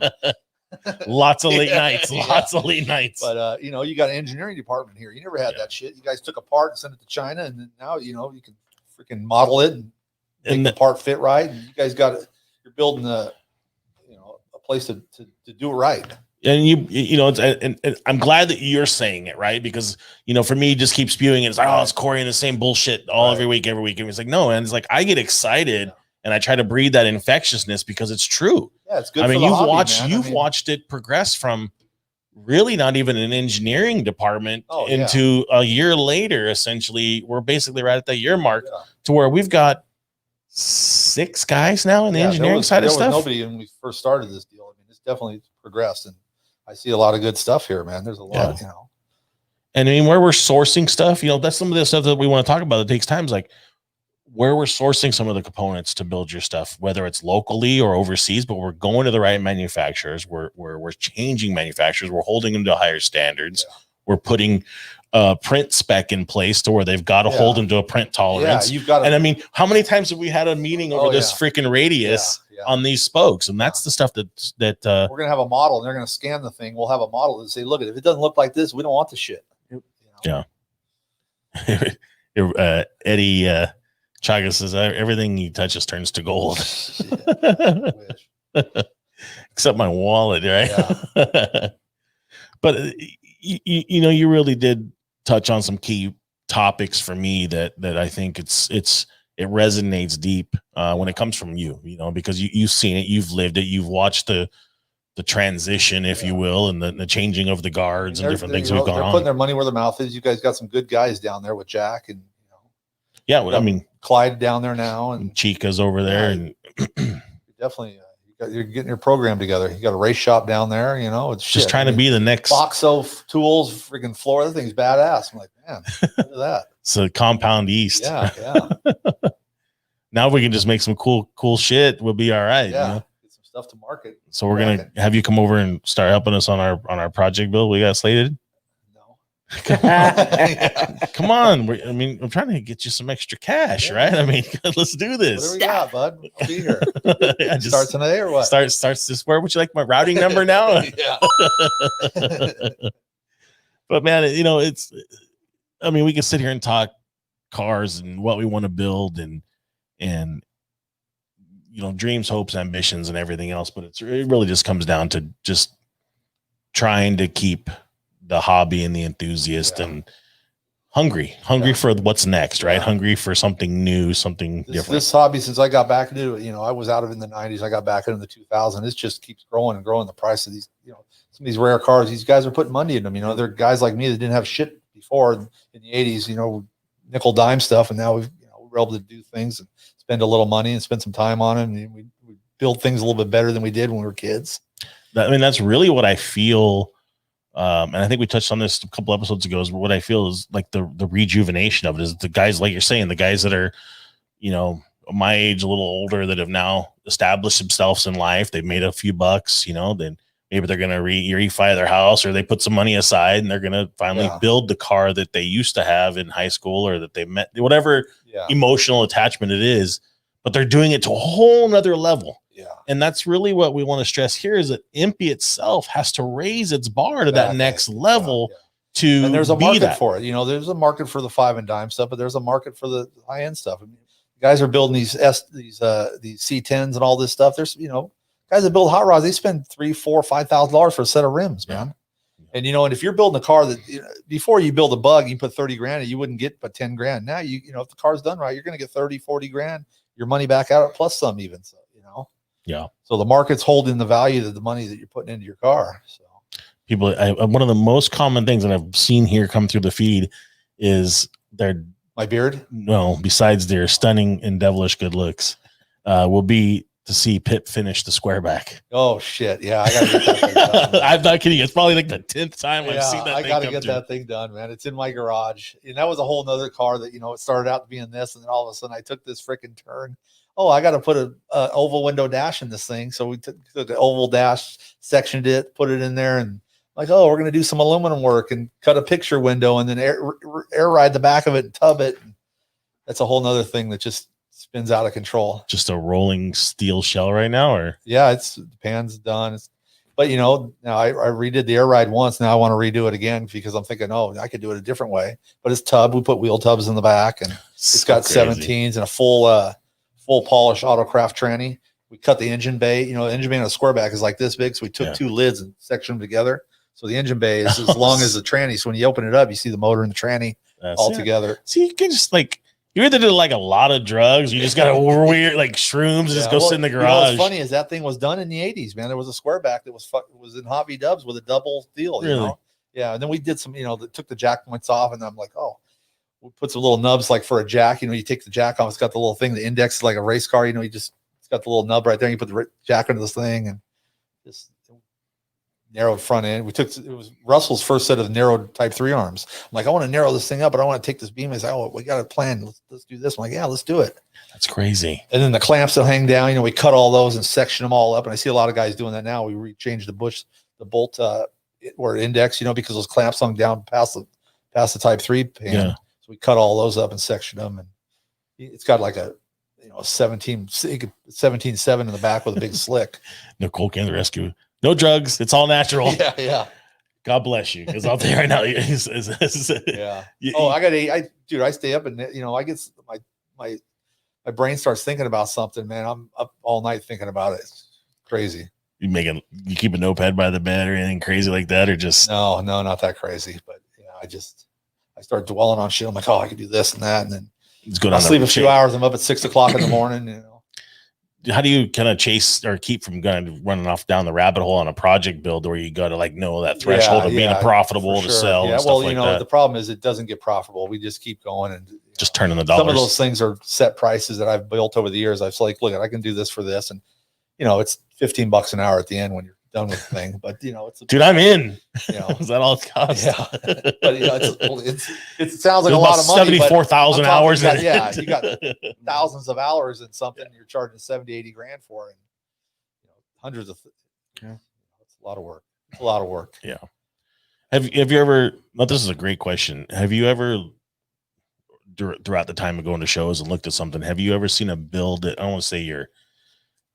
Lots of late nights. Lots of late nights. But you know, you got an engineering department here. You never had that shit. You guys took a part and sent it to China, and then now, you know, you can freaking model it and make the part fit right. And you guys got it. You're building a place to do it right. And you know, and I'm glad that you're saying it, right? Because, you know, for me, just keep spewing it. It's like, oh, it's Corey and the same bullshit every week. And it's like, no, and it's like, I get excited and I try to breed that infectiousness because it's true. Yeah, it's good. I mean, you've watched it progress from really not even an engineering department into a year later. Essentially, we're basically right at the year mark to where we've got 6 guys now in the engineering side of stuff. Nobody when we first started this deal. I mean, it's definitely progressed, and I see a lot of good stuff here, man. There's a lot, you know. And I mean, where we're sourcing stuff, you know, that's some of the stuff that we want to talk about. It takes time. It's like where we're sourcing some of the components to build your stuff, whether it's locally or overseas, but we're going to the right manufacturers. We're changing manufacturers. We're holding them to higher standards. Yeah. We're putting print spec in place to where they've got to hold them to a print tolerance. Yeah, you've got to. And I mean, how many times have we had a meeting over this freaking radius on these spokes? And that's the stuff that we're going to have a model, and they're going to scan the thing. We'll have a model and say, look, if it doesn't look like this, we don't want the shit. You know? Yeah. Eddie Chaga says everything he touches turns to gold. Except my wallet, right? Yeah. But you know, you really did touch on some key topics for me that I think it resonates deep when it comes from you know, because you've seen it, you've lived it, you've watched the transition, if you will, and the changing of the guards and different things we've gone on. Putting their money where their mouth is. You guys got some good guys down there with Jack, and you know, I mean, Clyde down there now, and Chica's over there, and definitely. You're getting your program together. You got a race shop down there, you know. It's just trying to be the next Boxo tools, freaking floor. That thing's badass. I'm like, man, look at that. So Compound East. Yeah. Now we can just make some cool shit. We'll be all right. Yeah. You know? Get some stuff to market. So we're gonna have you come over and start helping us on our project build. We got slated. Come on. I mean, I'm trying to get you some extra cash, right? I mean, let's do this. What do we got, bud? I'll be here. Just start today or what? Starts this. Where would you like my routing number now? Yeah. But man, you know, I mean, we can sit here and talk cars and what we want to build and you know, dreams, hopes, ambitions, and everything else. But it really just comes down to just trying to keep the hobby and the enthusiast and hungry for what's next, right? Hungry for something new, something different. This hobby, since I got back into it, I was out of it in the 90s. I got back into the 2000s. It just keeps growing and growing. The price of these, some of these rare cars, these guys are putting money in them. They're guys like me that didn't have shit before in the 80s, nickel dime stuff. And now we're able to do things and spend a little money and spend some time on it. And we build things a little bit better than we did when we were kids. That's really what I feel. And I think we touched on this a couple episodes ago, is what I feel is like the rejuvenation of it is the guys, like you're saying, the guys that are, my age, a little older, that have now established themselves in life. They've made a few bucks, then maybe they're going to refi their house, or they put some money aside and they're going to finally build the car that they used to have in high school, or that they met, whatever emotional attachment it is, but they're doing it to a whole nother level. Yeah. And that's really what we want to stress here, is that Impy itself has to raise its bar to that next level and there's a market for it. There's a market for the 5 and dime stuff, but there's a market for the high end stuff. I mean, guys are building these C10s and all this stuff. There's, guys that build hot rods, they spend $3,000, $4,000, $5,000 for a set of rims, man. And, and if you're building a car that, before you build a bug, you put 30 grand and you wouldn't get but 10 grand. Now, if the car's done right, you're going to get 30, 40 grand, your money back out plus some even. So, yeah. So the market's holding the value of the money that you're putting into your car. So people, one of the most common things that I've seen here come through the feed is my beard. No, besides their stunning and devilish good looks, will be to see Pip finish the squareback. Oh shit! Yeah, I gotta get that thing done. I'm not kidding. It's probably like the 10th time I've seen that. I gotta get that thing done, man. It's in my garage, and that was a whole nother car that it started out being this, and then all of a sudden I took this freaking turn. Oh, I got to put a oval window dash in this thing. So we took the oval dash, sectioned it, put it in there, and like, oh, we're going to do some aluminum work and cut a picture window and then air ride the back of it and tub it. And that's a whole nother thing that just spins out of control. Just a rolling steel shell right now, or? Yeah, the pan's done. But now I redid the air ride once. Now I want to redo it again because I'm thinking, oh, I could do it a different way. But it's tub. We put wheel tubs in the back, and it's got crazy 17s and a full polish autocraft tranny. We cut the engine bay. The engine bay on a squareback is like this big. So we took 2 lids and sectioned them together. So the engine bay is as long as the tranny. So when you open it up, you see the motor and the tranny all together. So you can just you either did like a lot of drugs, you just got a weird shrooms, and just go sit in the garage. What's funny is that thing was done in the 80s, man. There was a squareback that was in Hobby Dubs with a double deal. Really? Yeah. And then we did some, that took the jack points off, and I'm like, oh. We put some little nubs for a jack. You take the jack off. It's got the little thing. The index is like a race car. It's got the little nub right there. You put the jack into this thing and just narrowed front end. It was Russell's first set of narrowed Type 3 arms. I'm like, I want to narrow this thing up, but I want to take this beam. I say, oh, we got a plan. Let's do this. I'm like, yeah, let's do it. That's crazy. And then the clamps that hang down. We cut all those and section them all up. And I see a lot of guys doing that now. We changed the bolt or index, because those clamps hung down past the Type 3 pan. Yeah. We cut all those up and section them, and it's got like a 17.7 in the back with a big slick. Nicole came to the rescue. No drugs. It's all natural. Yeah. God bless you, because out there right now, yeah. Oh, I stay up and I get my brain starts thinking about something, man. I'm up all night thinking about it. It's crazy. You keep a notepad by the bed or anything crazy like that, or just no, not that crazy, but I start dwelling on shit. I'm like, oh, I could do this and that. And then I'll sleep a few hours. I'm up at 6 o'clock in the morning. How do you kind of chase or keep from running off down the rabbit hole on a project build where you got to know that threshold of being profitable to sell? Yeah. Well, the problem is it doesn't get profitable. We just keep going and just turning the dollars. Some of those things are set prices that I've built over the years. I've like, look, I can do this for this. And, it's $15 an hour at the end when you're done with the thing, but dude, I'm in. Is that all it costs? Yeah, but it sounds like a lot of money. 74,000 hours. You got thousands of hours in something you're charging 70, 80 grand for, and hundreds of. It's a lot of work. It's a lot of work. Yeah. Have you ever? Well, this is a great question. Have you ever, throughout the time of going to shows and looked at something, have you ever seen a build that I don't want to say you're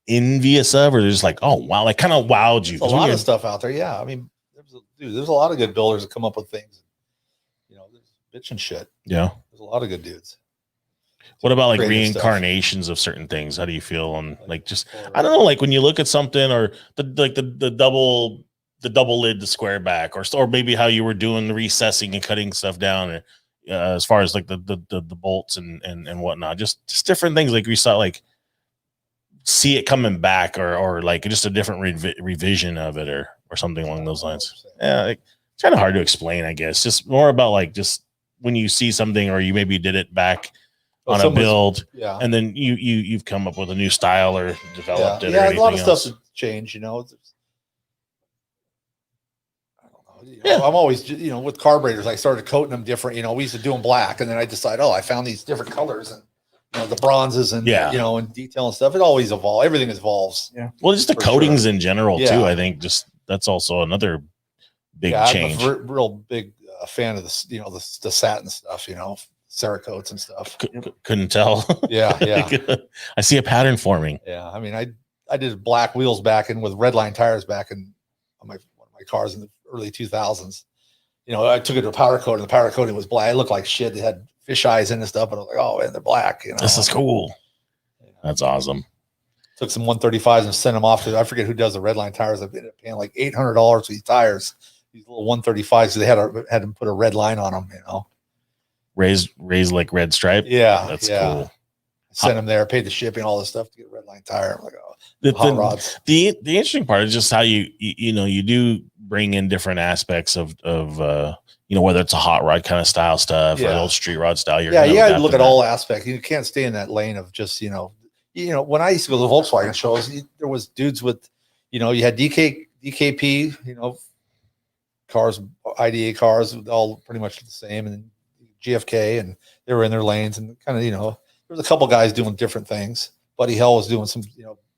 envious of, or there's oh wow, kind of wowed you? There's a lot of stuff out there. Yeah, I mean, there's a lot of good builders that come up with things. There's bitch and shit. Yeah, there's a lot of good dudes. What about reincarnations of certain things? How do you feel on just I don't know, when you look at something, or the double lid to square back, or maybe how you were doing the recessing and cutting stuff down, as far as like the bolts and whatnot, just different things. Like we saw, like see it coming back, or like just a different revision of it, or something along those lines. Yeah, like, it's kind of hard to explain, I guess. Just more about like just when you see something, or you maybe did it back on a build, and then you've come up with a new style or developed it. Yeah, or a lot of else. stuff changed. I don't know. I'm always, with carburetors, I started coating them different. We used to do them black, and then I decided, I found these different colors, and the bronzes, and and detail and stuff. It always evolves. Everything evolves. Yeah. Well, just the coatings in general too. I think just that's also another big change. I'm a real big fan of the satin stuff. Cerakotes and stuff. Couldn't tell. Yeah. I see a pattern forming. Yeah, I mean, I did black wheels back in with red line tires back in one of my cars in the early 2000s. I took it to a powder coat, and the powder coating was black. It looked like shit. They had fish eyes in and stuff, but I was like, oh man, they're black. This is cool. That's awesome. Took some 135s and sent them off to, I forget who does the red line tires. I've been paying like $800 for these tires, these little 135s. So they had them put a red line on them. Raised like red stripe. Yeah, that's cool. Sent them there, paid the shipping, all this stuff to get a red line tire. I'm like, hot rods. The interesting part is just how you do bring in different aspects of whether it's a hot rod kind of style stuff or old street rod style. You got to look at all aspects. You can't stay in that lane of just when I used to go to the Volkswagen shows, there was dudes with you had DKP cars, IDA cars, all pretty much the same, and GFK, and they were in their lanes, and kind of there was a couple guys doing different things. Buddy Hell was doing some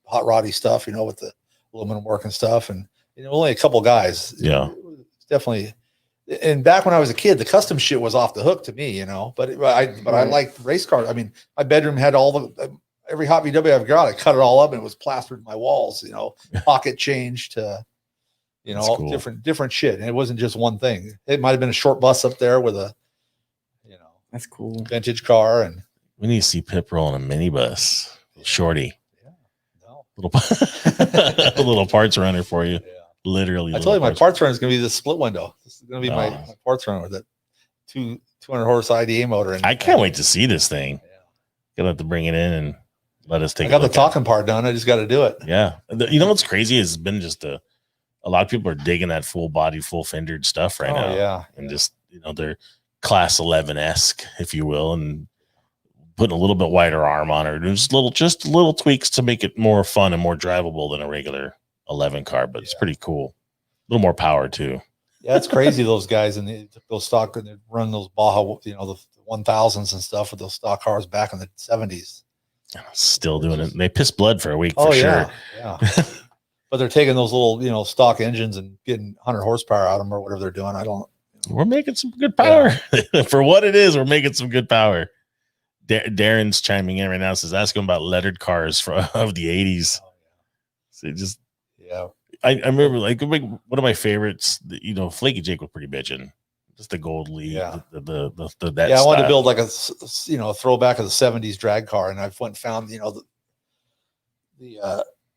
hot roddy stuff, with the aluminum work and stuff, and only a couple guys. Yeah, it's definitely. And back when I was a kid, the custom shit was off the hook to me, but I liked race cars. I mean, my bedroom had every hot VW I've got. I cut it all up, and it was plastered in my walls. Pocket change to all cool. different shit, and it wasn't just one thing. It might have been a short bus up there with a that's cool vintage car, and we need to see Pip rolling a minibus, shorty. Little a little parts runner for you. Literally, I told you my parts runner is going to be the split window. This is going to be my parts runner with that 200 horse IDA motor. And I can't wait to see this thing. Gonna have to bring it in and let us take. I got the talking part done. I just got to do it. Yeah, what's crazy has been just a lot of people are digging that full body, full fendered stuff right now. Yeah, and just they're class 11-esque, if you will, and putting a little bit wider arm on it. Just little tweaks to make it more fun and more drivable than a regular 11 car, but it's pretty cool. A little more power too. Yeah, it's crazy. Those guys and they took those stock and they run those Baja, the 1000s and stuff with those stock cars back in the 70s. Still doing it. They piss blood for a week for sure. Yeah. But they're taking those little stock engines and getting 100 horsepower out of them or whatever they're doing. We're making some good power for what it is. We're making some good power. Darren's chiming in right now. Says ask him about lettered cars of the 80s. So just I remember like one of my favorites. Flaky Jake was pretty bitching. Just the gold lead. Yeah. That I wanted to build like a throwback of the 70s drag car, and I went and found the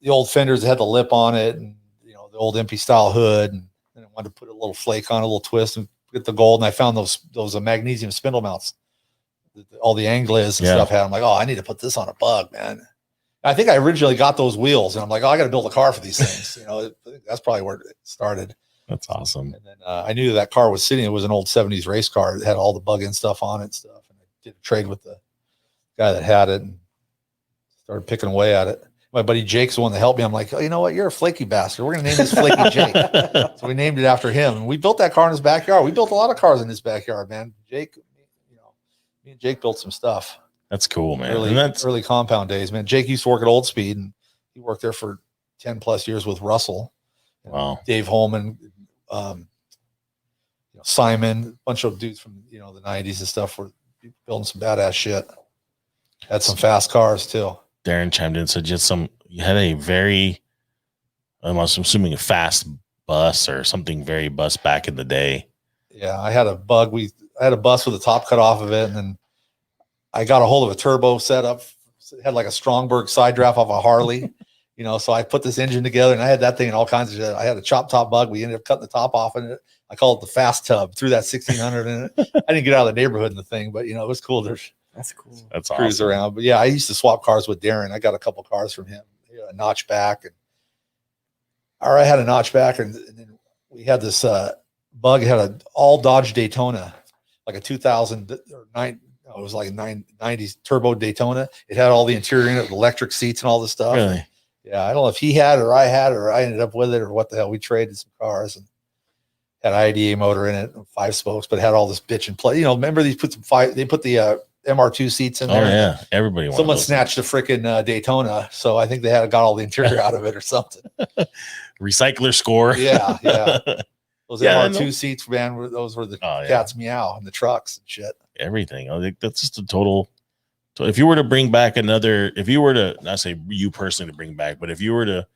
old fenders that had the lip on it, and the old MP style hood, and I wanted to put a little flake on, a little twist, and get the gold. And I found those magnesium spindle mounts. All the Anglis and stuff had. I'm like, I need to put this on a bug, man. I think I originally got those wheels, and I'm like, I got to build a car for these things. I think that's probably where it started. That's awesome. And then I knew that car was sitting. It was an old 70s race car. It had all the bug-in stuff on it and stuff. And I did a trade with the guy that had it and started picking away at it. My buddy Jake's the one that helped me. I'm like, you know what? You're a flaky bastard. We're going to name this Flaky Jake. So we named it after him. And we built that car in his backyard. We built a lot of cars in his backyard, man. Jake, me and Jake built some stuff. That's cool, man. Early compound days, man. Jake used to work at Old Speed, and he worked there for 10 plus years with Russell. Wow. Dave Holman, Simon, a bunch of dudes from the 90s and stuff were building some badass shit. Had some fast cars too. Darren chimed in and said you had a very, I'm assuming a fast bus or something very bus back in the day. Yeah, I had a bug. I had a bus with the top cut off of it, and then I got a hold of a turbo setup. It had like a Strongberg side draft off a Harley, so I put this engine together, and I had that thing in all kinds of shit. I had a chop top bug. We ended up cutting the top off, and I call it the fast tub. Threw that 1600 in it. I didn't get out of the neighborhood in the thing, but it was cool. There's That's cool. That's cruise awesome. around. But yeah, I used to swap cars with Darren. I got a couple cars from him, a notchback, I had a notchback, and then we had this bug. It had an all Dodge Daytona, like a 2009. It was like a 990s turbo Daytona. It had all the interior in it, with electric seats and all this stuff. Really? Yeah, I don't know if he had it or I had it or I ended up with it or what the hell. We traded some cars and had an IDA motor in it, 5 spokes, but had all this bitch and play. Remember they put the MR2 seats in there. Oh yeah, everybody. Someone snatched a freaking Daytona, so I think they got all the interior out of it or something. Recycler score. Yeah. Those Yeah, MR2 seats, man, those were the cat's meow and the trucks and shit. Everything. I think that's just a total. So if you were to bring back not say you personally to bring back, but if you were to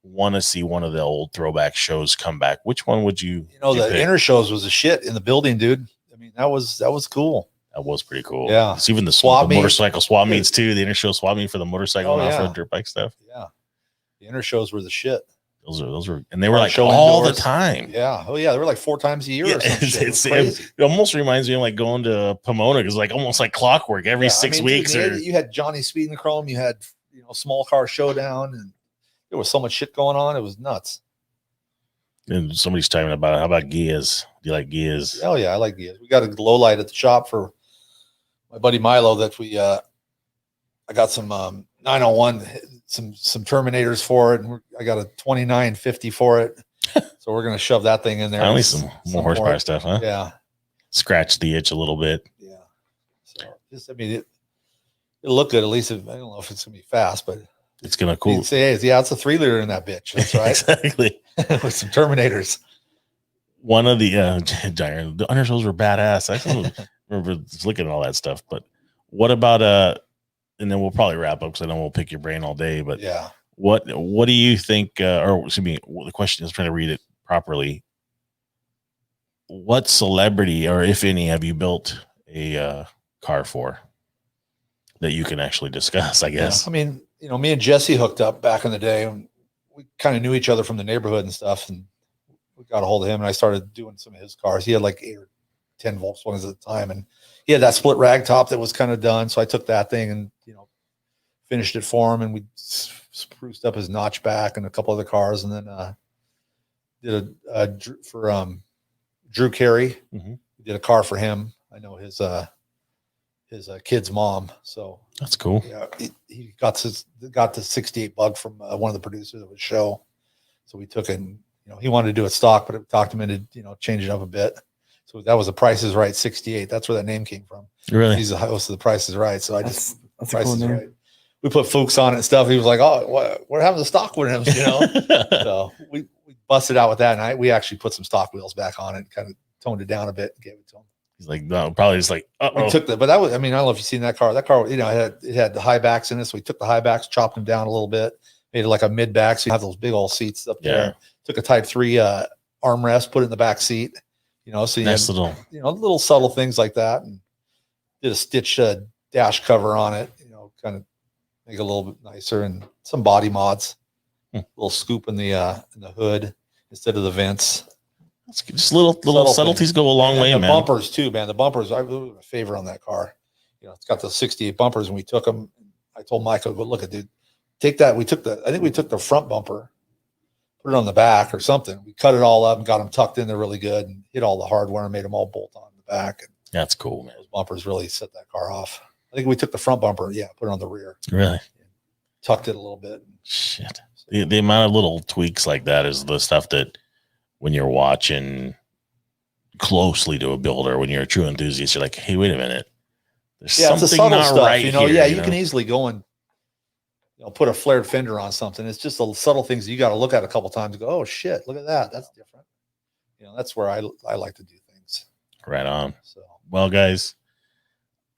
want to see one of the old throwback shows come back, which one would you? The inner shows was a shit in the building, dude. I mean, that was cool. That was pretty cool. Yeah. It's even the motorcycle swap meets too. The inner show swap meet for the motorcycle and off-road dirt bike stuff. Yeah. The inner shows were the shit. Those were, and they were like all the time. Yeah. Oh yeah. They were like 4 times a year. Yeah, or some shit. It almost reminds me of like going to Pomona because like almost like clockwork every 6 weeks. Dude, you had Johnny Speed and Chrome. You had Small Car Showdown, and there was so much shit going on. It was nuts. And somebody's talking about how about Gias? Do you like Gias? Oh yeah, I like Gias. We got a low light at the shop for my buddy Milo that I got some 901, some Terminators for it, and I got a 2950 for it. So we're gonna shove that thing in there. Finally, some more horsepower stuff, huh? Yeah. Scratch the itch a little bit. Yeah. So it'll look good. At least I don't know if it's gonna be fast, but it's gonna cool. You'd say, hey, it's a 3-liter in that bitch. That's right. Exactly. With some Terminators. One of the undershows were badass. I remember looking at all that stuff. But what about and then we'll probably wrap up because I know we'll pick your brain all day. But yeah, what do you think? Or excuse me, the question is trying to read it properly. What celebrity, or if any, have you built a car for that you can actually discuss? I guess. Yeah. I mean, me and Jesse hooked up back in the day, and we kind of knew each other from the neighborhood and stuff, and we got a hold of him, and I started doing some of his cars. He had like 8 or 10 Volkswagens at the time, and he had that split rag top that was kind of done. So I took that thing and finished it for him, and we spruced up his notchback and a couple other cars, and then did a for Drew Carey. Mm-hmm. Did a car for him. I know his kid's mom, so that's cool. Yeah, he got the 68 bug from one of the producers of the show. So we took it, and, he wanted to do it stock, but it talked him into, changing it up a bit. So that was a Price is Right 68. That's where that name came from. Really? He's the host of the Price is Right. So that's Price cool is name. Right. We put Fuchs on it and stuff. He was like, "Oh, we're having the stock with him," So we busted out with that, and we actually put some stock wheels back on it, kind of toned it down a bit, and gave it to him. He's like, no, probably just like, we took but that was, I mean, I don't know if you've seen that car. That car, it had the high backs in it. So we took the high backs, chopped them down a little bit, made it like a mid back. So you have those big old seats up there. Took a Type 3 armrest, put it in the back seat, so you nice had, little, little subtle things like that, and did a stitch dash cover on it, kind of make it a little bit nicer, and some body mods, little scoop in the hood instead of the vents. Just little subtleties things go a long way, the man. Bumpers too, man. The bumpers, I really a favor on that car. It's got the 68 bumpers, and we took them. I told Michael, "Go look at, dude. Take that." I think we took the front bumper, put it on the back or something. We cut it all up and got them tucked in there really good, and hit all the hardware and made them all bolt on the back. And that's cool, man. Those bumpers really set that car off. I think we took the front bumper, put it on the rear. Really? Tucked it a little bit. Shit. The amount of little tweaks like that is the stuff that when you're watching closely to a builder, when you're a true enthusiast, you're like, hey, wait a minute. There's something not stuff, right here. Yeah, you can easily go and put a flared fender on something. It's just the subtle things you got to look at a couple times and go, oh shit, look at that. That's different. That's where I like to do things. Right on. So, well, guys,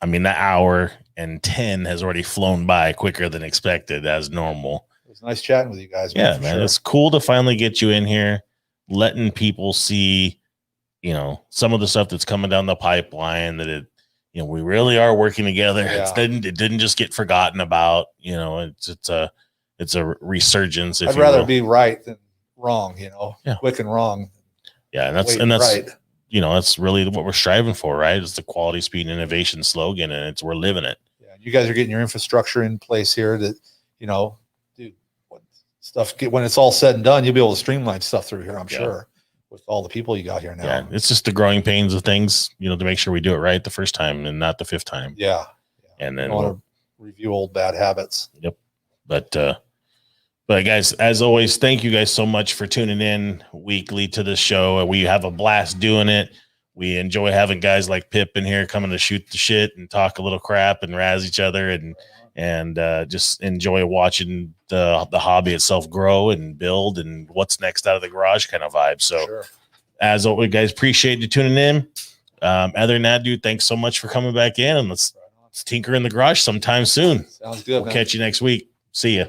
I mean, the hour and 10 has already flown by quicker than expected, as normal. It was nice chatting with you guys. Yeah, man. Sure. It's cool to finally get you in here, letting people see, some of the stuff that's coming down the pipeline, that we really are working together. Yeah. It didn't just get forgotten about, it's a resurgence. I'd rather be right than wrong, Yeah. Quick and wrong. Yeah, and that's right. you know, that's really what we're striving for, right? It's the quality, speed, and innovation slogan, and we're living it. Yeah, you guys are getting your infrastructure in place here that, you know, dude, when it's all said and done, you'll be able to streamline stuff through here, I'm sure, with all the people you got here now. Yeah, it's just the growing pains of things, you know, to make sure we do it right the first time and not the fifth time. Yeah. And then we'll review old bad habits. Yep. But guys, as always, thank you guys so much for tuning in weekly to the show. We have a blast doing it. We enjoy having guys like Pip in here coming to shoot the shit and talk a little crap and razz each other and just enjoy watching the hobby itself grow and build and what's next out of the garage kind of vibe. So as always, guys, appreciate you tuning in. Other than that, dude, thanks so much for coming back in, and let's tinker in the garage sometime soon. Sounds good. We'll catch you next week. See ya.